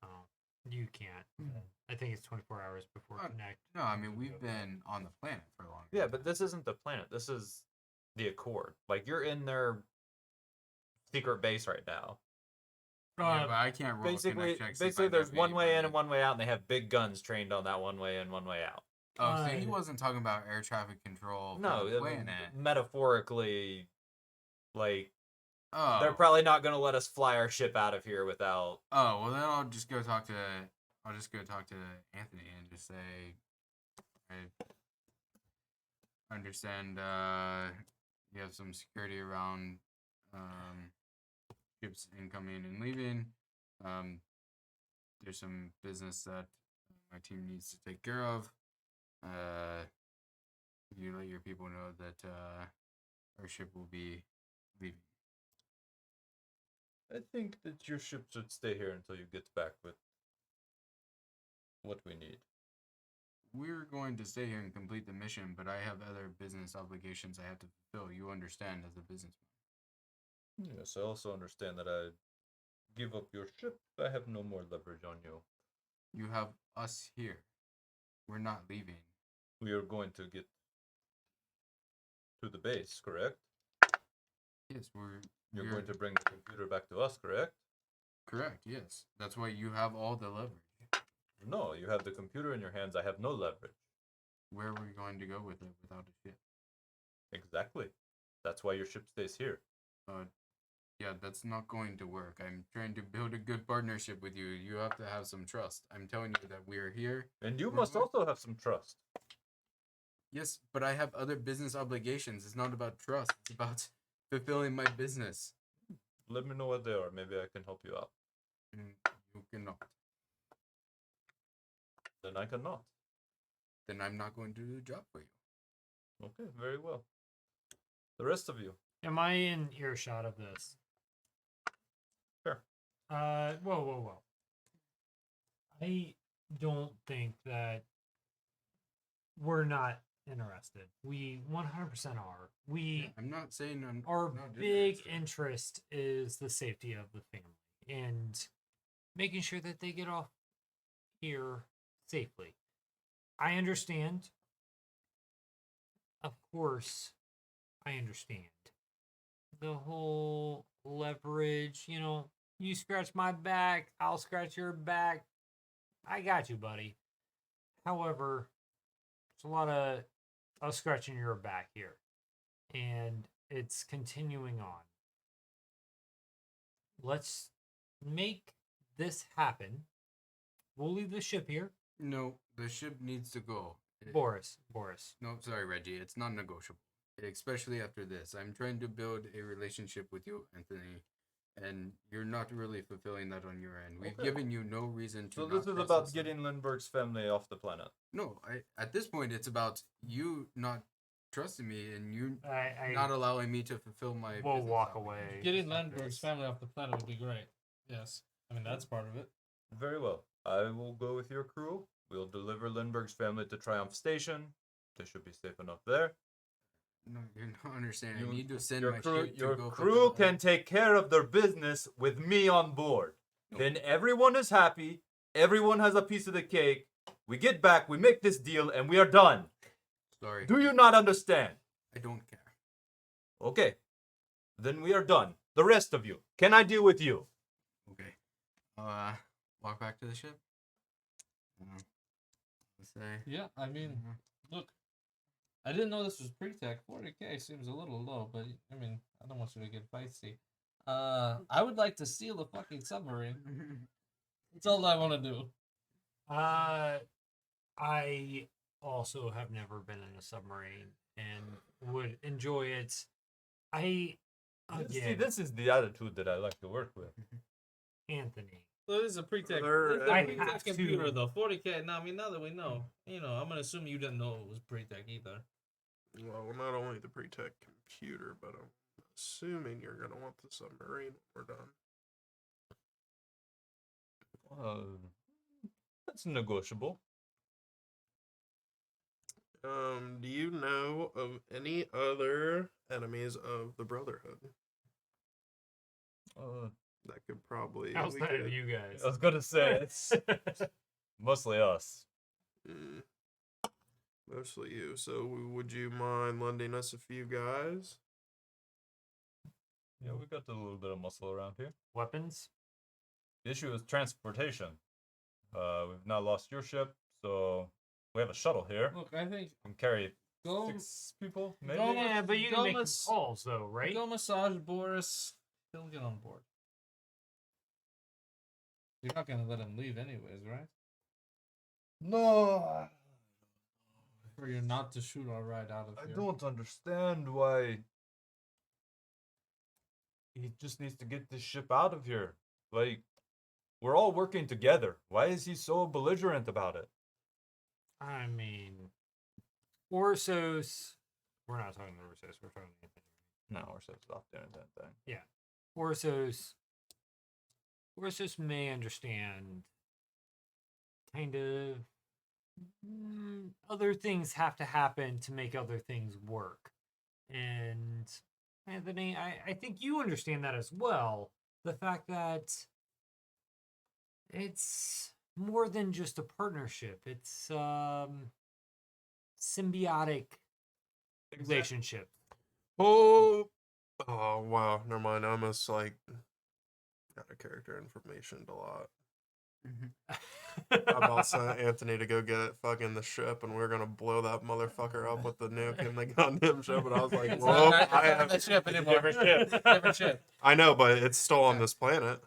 Oh, you can't. I think it's 24 hours before Uh, Connect. No, I mean we've been on the planet for a long time. Yeah, but this isn't the planet. This is the Accord. Like, you're in their secret base right now. Yeah, but I can't roll a Basically, connect check. to see if I know there's one way in anybody. and one way out, and they have big guns trained on that one way in, one way out. Oh, so he Uh, wasn't talking about air traffic control for No, the I mean, planet. metaphorically, like, Oh. They're probably not gonna let us fly our ship out of here without. Oh, well then I'll just go talk to Anthony and just say I understand you have some security around ships incoming and leaving. There's some business that my team needs to take care of. You let your people know that our ship will be leaving. I think that your ship should stay here until you get back with what we need. We're going to stay here and complete the mission, but I have other business obligations I have to fulfill. You understand as a businessman. Yes, I also understand that I give up your ship. I have no more leverage on you. You have us here. We're not leaving. We are going to get to the base, correct? Yes, You're going to bring the computer back to us, correct? correct. Yes, that's why you have all the leverage. No, you have the computer in your hands. I have no leverage. Where are we going to go with it without a ship? Exactly. That's why your ship stays here. Yeah, that's not going to work. I'm trying to build a good partnership with you. You have to have some trust. I'm telling you that we're here. And you We're must going- also have some trust. Yes, but I have other business obligations. It's not about trust. It's about fulfilling my business. Let me know what they are. Maybe I can help you out. And you cannot. Then I cannot. Then I'm not going to do the job for you. Okay, very well. The rest of you. Am I in earshot of this? Sure. Whoa. I don't think that we're not interested. We 100% are. I'm not saying I'm Our not big interested. interest is the safety of the family and making sure that they get off here safely. I understand. Of course, I understand. The whole leverage, you scratch my back, I'll scratch your back. I got you, buddy. However, there's a lot of us scratching your back here. And it's continuing on. Let's make this happen. We'll leave the ship here. No, the ship needs to go. Boris. No, sorry, Reggie. It's not negotiable. Especially after this. I'm trying to build a relationship with you, Anthony. And you're not really fulfilling that on your end. We've Okay. given you no reason to. So not this is trust about us. getting Lindbergh's family off the planet. No, at this point, it's about you not trusting me and you I not allowing me to fulfill my. will business walk obligations. away. Getting after Landberg's this. family off the planet would be great. Yes. I mean, that's part of it. Very well. I will go with your crew. We'll deliver Lindbergh's family to Triumph Station. They should be safe enough there. No, you're not understanding. You- I need to send Your my crew, ship to your go crew fulfill- can take care of their business with me on board. No. Then everyone is happy. Everyone has a piece of the cake. We get back, we make this deal, and we are done. Sorry, Do you not understand? I don't care. Okay. Then we are done. The rest of you. Can I deal with you? Okay. Walk back to the ship. Let's say. Yeah, I mean, look, I didn't know this was pre-tech. 40K seems a little low, but I mean, I don't want you to get feisty. I would like to steal the fucking submarine. That's all I want to do. I also have never been in a submarine and would enjoy it. See, Again, this is the attitude that I like to work with. Anthony. So this is a pre-tech. There- this is a I pre-tech have to- computer though. 40K. Now, I mean, now that we know, I'm gonna assume you didn't know it was pre-tech either. Well, not only the pre-tech computer, but I'm assuming you're gonna want the submarine when we're done. That's negotiable. Do you know of any other enemies of the Brotherhood that could probably Outside of you guys. I was gonna say it's mostly us. Mostly you. So would you mind lending us a few guys? Yeah, we got a little bit of muscle around here. Weapons? The issue is transportation. We've now lost your ship, so we have a shuttle here. Look, I think We can carry go 6 people, maybe. Go- Yeah, but you can make Thomas- calls though, right? go massage Boris. He'll get on board. You're not gonna let him leave anyways, right? No, For you not to shoot all right out of I here. don't understand why he just needs to get this ship out of here. Like, we're all working together. Why is he so belligerent about it? I mean, Orsos. We're not talking Orsos. We're talking Anthony. No, we're so stopped doing that thing. Orsos may understand kind of other things have to happen to make other things work. And Anthony, I think you understand that as well. The fact that it's more than just a partnership. It's symbiotic relationship. Oh, oh wow. Never mind. I almost like got a character information a lot. I about sent Anthony to go get fucking the ship, and we are gonna blow that motherfucker up with the nuke in the goddamn ship. And I was like, It's "Well, not I have." that ship anymore. Different ship. I know, but it's still on this planet.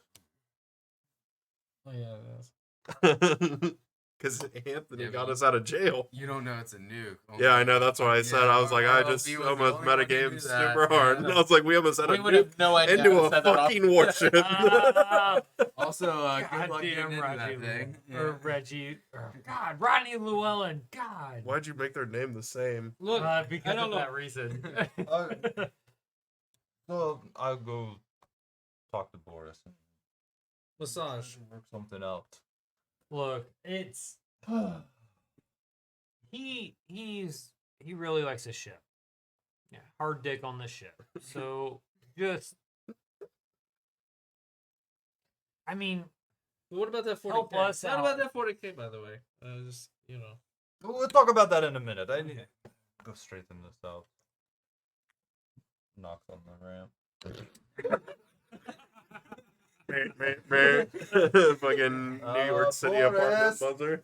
Oh yeah, it is. Because Anthony Yeah, got but us out of jail. You don't know it's a nuke. Yeah, I know. That's what I said. I was like, I RLB just was the almost only one who metagamed knew that, super hard. yeah. And I was like, we almost had We a would have nuke no idea. into how to a set that off. fucking warship. Also, good luck getting into Reggie that thing. or Reggie. Or, God, Rodney Llewellyn. God. Why'd you make their name the same? Look, Because I don't of know. that reason. So I'll go talk to Boris and Massage. work something out. Look, it's he really likes his ship. Yeah, hard dick on the ship. So just, I mean, What about that 40K? Help us What out. about that 40K, by the way? Just, you know. We'll talk about that in a minute. I need to go straighten this out. Knocks on the ramp. Fucking New York City apartment Boris. buzzer.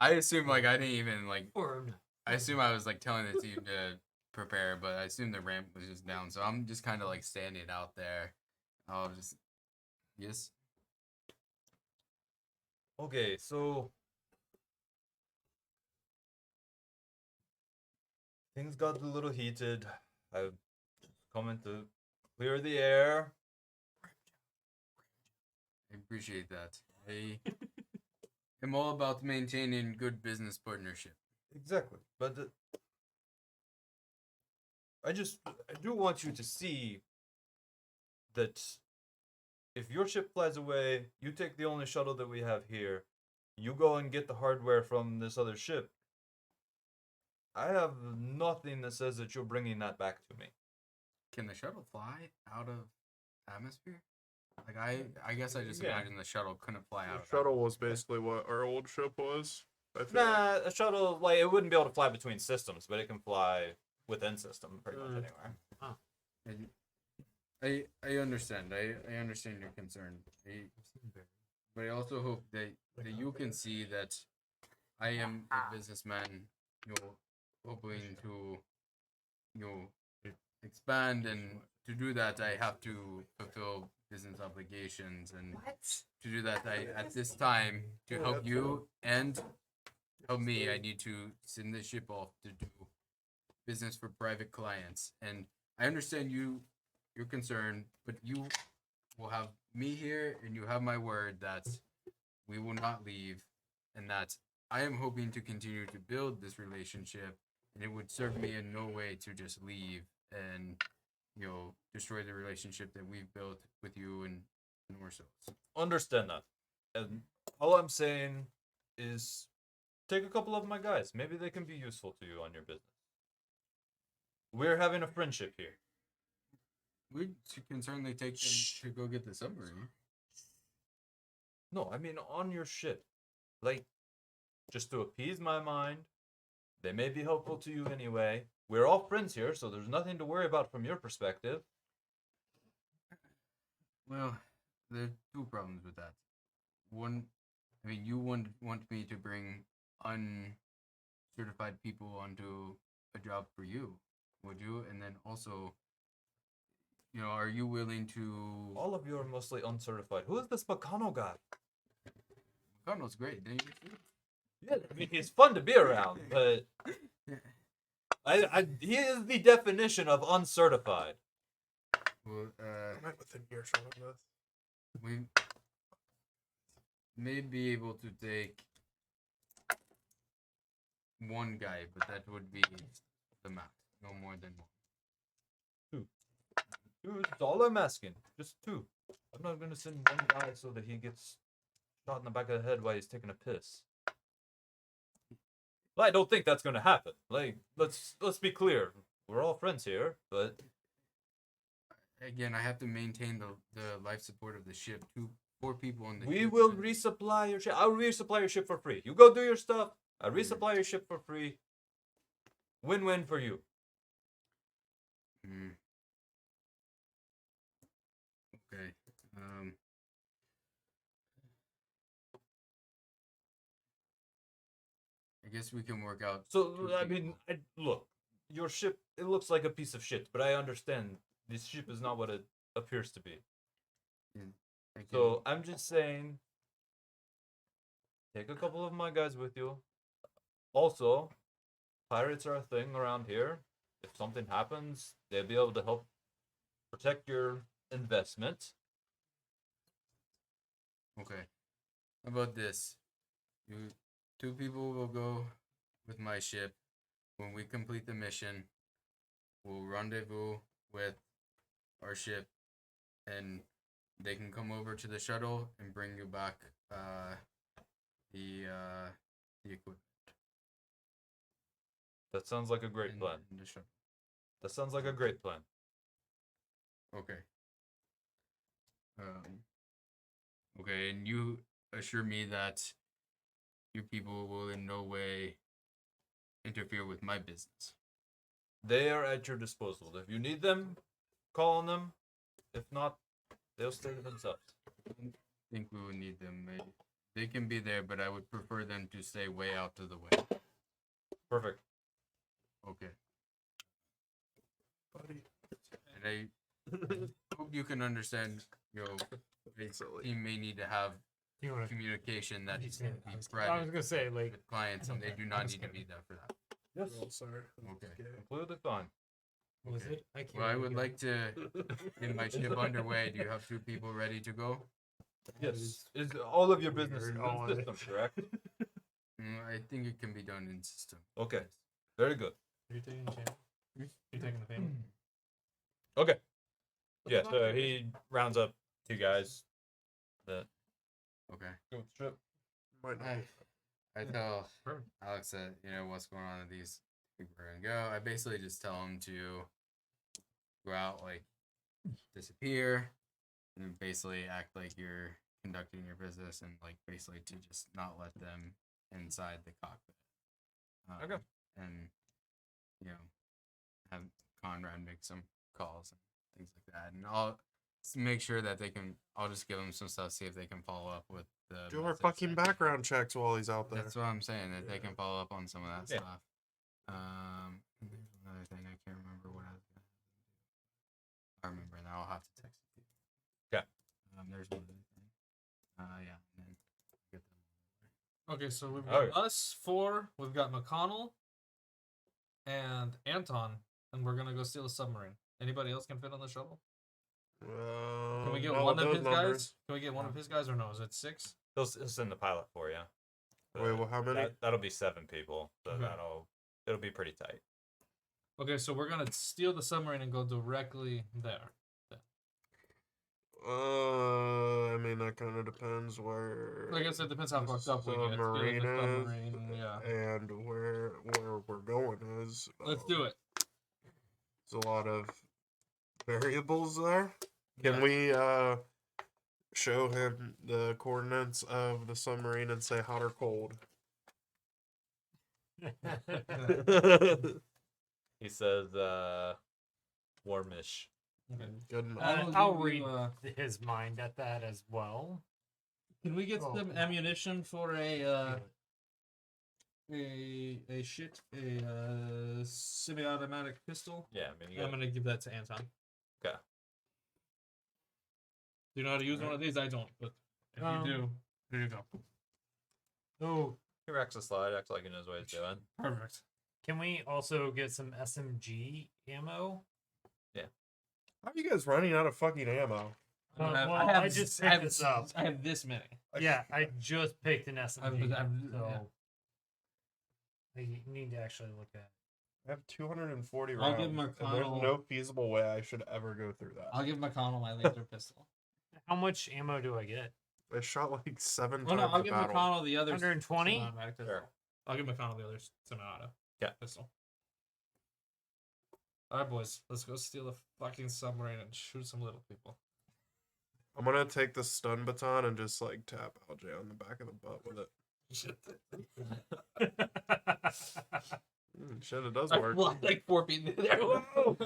I assume like I didn't even like. or I assume I was like telling the team to prepare, but I assume the ramp was just down, so I'm just kind of like standing out there. I'll just yes. Okay, so things got a little heated. I coming to clear the air. I appreciate that. I am all about maintaining good business partnership. Exactly, but I do want you to see that if your ship flies away, you take the only shuttle that we have here. You go and get the hardware from this other ship. I have nothing that says that you're bringing that back to me. Can the shuttle fly out of atmosphere? Like I guess I just Yeah. imagine the shuttle couldn't fly out. The of shuttle was basically what our old ship was. I feel like. Nah, a shuttle, like, it wouldn't be able to fly between systems, but it can fly within system pretty much anywhere. I understand. I understand your concern. But I also hope that you can see that I am a businessman, hoping to, expand, and to do that I have to fulfill business obligations, and to do that I at this time to help you and help me I need to send the ship off to do business for private clients, and I understand your concern, but you will have me here, and you have my word that we will not leave, and that I am hoping to continue to build this relationship, and it would serve me in no way to just leave and destroy the relationship that we've built with you and ourselves. Understand that. And all I'm saying is take a couple of my guys. Maybe they can be useful to you on your business. We're having a friendship here. We can certainly take them to go get the submarine. No, I mean on your ship. Like, just to appease my mind. They may be helpful to you anyway. We're all friends here, so there's nothing to worry about from your perspective. Well, there are two problems with that. One, I mean, you want me to bring uncertified people onto a job for you, would you? And then also, are you willing to? All of you are mostly uncertified. Who is this Bacano guy? Cardinal's great. Didn't you? Yeah, I mean, he's fun to be around, but he is the definition of uncertified. Well, I'm right within earshot of this. we may be able to take one guy, but that would be the max. No more than one. Dude, that's all I'm asking. Just 2. I'm not gonna send one guy so that he gets shot in the back of the head while he's taking a piss. Well, I don't think that's gonna happen. Like, let's be clear. We're all friends here, but Again, I have to maintain the life support of the ship. 4 people on the we ship. will resupply your ship. I'll resupply your ship for free. You go do your stuff. I'll resupply your ship for free. Win-win for you. Mm. Okay. I guess we can work out. So, 2 I mean, people. look, your ship, it looks like a piece of shit, but I understand this ship is not what it appears to be. I can- So, I'm just saying, take a couple of my guys with you. Also, pirates are a thing around here. If something happens, they'll be able to help protect your investment. Okay. How about this? 2 people will go with my ship. When we complete the mission, we'll rendezvous with our ship, and they can come over to the shuttle and bring you back the equipment. That sounds like a great plan. in the shuttle. That sounds like a great plan. Okay. Okay, and you assure me that your people will in no way interfere with my business. They are at your disposal. If you need them, call on them. If not, they'll stay to themselves. I think we would need them. They can be there, but I would prefer them to stay way out of the way. Perfect. Okay. Buddy. And I hope you can understand, a Silly. team may need to have You wanna- communication that is I was gonna say, like, with clients, and they do not need to be there for that. Yes. Oh, sorry. Okay. Completely fine. what was Okay. it? I can't Well, I would remember. like to get my ship underway. Do you have 2 people ready to go? Yes. Is all of your business in All the of it. system, correct? I think it can be done in system. Okay. Very good. Are you taking the channel? You taking the payment? Okay. Yeah, so he rounds up 2 guys that Okay. go with the trip. Might not. I tell Perfect. Alex that what's going on with these people are gonna go. I basically just tell him to go out, like disappear, and then basically act like you're conducting your business, and like basically to just not let them inside the cockpit. Okay. And have Conrad make some calls and things like that, and I'll just make sure that they can. I'll just give them some stuff, see if they can follow up with the. Do our message fucking that- background checks while he's out there. That's what I'm saying. That they Yeah. can follow up on some of that Yeah. stuff. There's another thing I can't remember what I was gonna do. I remember now. I'll have to text it to you. Okay. There's one other thing. Yeah. And then get them. Okay, so we've Oh, got us 4. We've got McConnell and Anton, and we're gonna go steal a submarine. Anybody else can fit on the shuttle? Can we get not one with of those his numbers. guys? Can we get one of his guys, or no? Is it 6? He'll send the pilot for you. Wait, well, how many? That'll be 7 people. So Okay. it'll be pretty tight. Okay, so we're gonna steal the submarine and go directly there. I mean, that kind of depends where. I guess it depends how the fucked up we get. Stealing submarine the is, submarine, yeah. and where we're going is. Let's do it. There's a lot of variables there. Can Yeah. we show him the coordinates of the submarine and say hot or cold? He says, warmish. Okay. Good enough. I will I'll give read you, his mind at that as well. Can we get Oh. some ammunition for a semi-automatic pistol? Yeah, I mean, you I'm got gonna give that to Anton. okay. Do you know how to use one of these? I don't, but if you do, here you go. Oh, He racks a slide, acts like he knows what he's doing. Perfect. can we also get some SMG ammo? How are you guys running out of fucking ammo? I just picked this up. I have this many. Yeah, I just picked an SMG. I've- so I need to actually look at. I have 240 I'll rounds. give and there's McConnell- no feasible way I should ever go through that. I'll give McConnell my laser pistol. How much ammo do I get? I shot like 7 Oh times no, I'll the give battle. McConnell the other 120? semi-automatic pistol. Sure. I'll give McConnell the other semi-auto Yeah. pistol. All right, boys, let's go steal a fucking submarine and shoot some little people. I'm gonna take the stun baton and just like tap LJ on the back of the butt with it. Shit, Shit, it does I work. fly like 4 feet in the air. Whoa!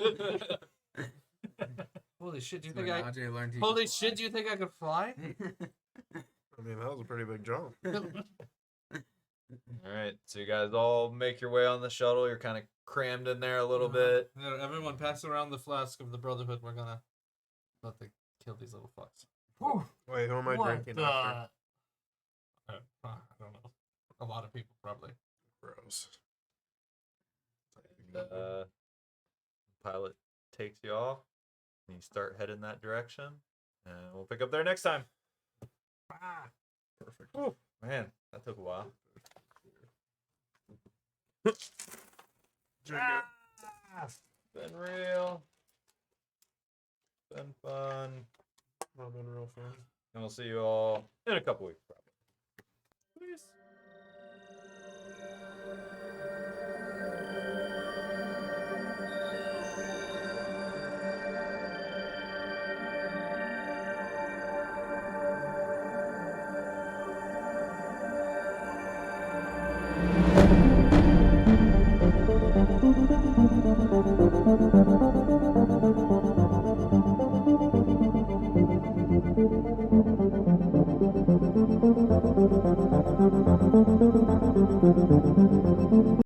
Holy shit! Do you think I? Ajay learned he Holy could shit! fly. Do you think I could fly? I mean, that was a pretty big jump. All right, so you guys all make your way on the shuttle. You're kind of crammed in there a little bit. Yeah, everyone, pass around the flask of the Brotherhood. We're gonna let them kill these little fucks. Wait, who am I What drinking the? after? I don't know. A lot of people probably. Gross. Pilot takes you off, and you start heading that direction. And we'll pick up there next time. Perfect. Whew, man, that took a while. Drink it. Been real. Been fun. Not been real fun. And we'll see you all in a couple weeks, probably. Peace.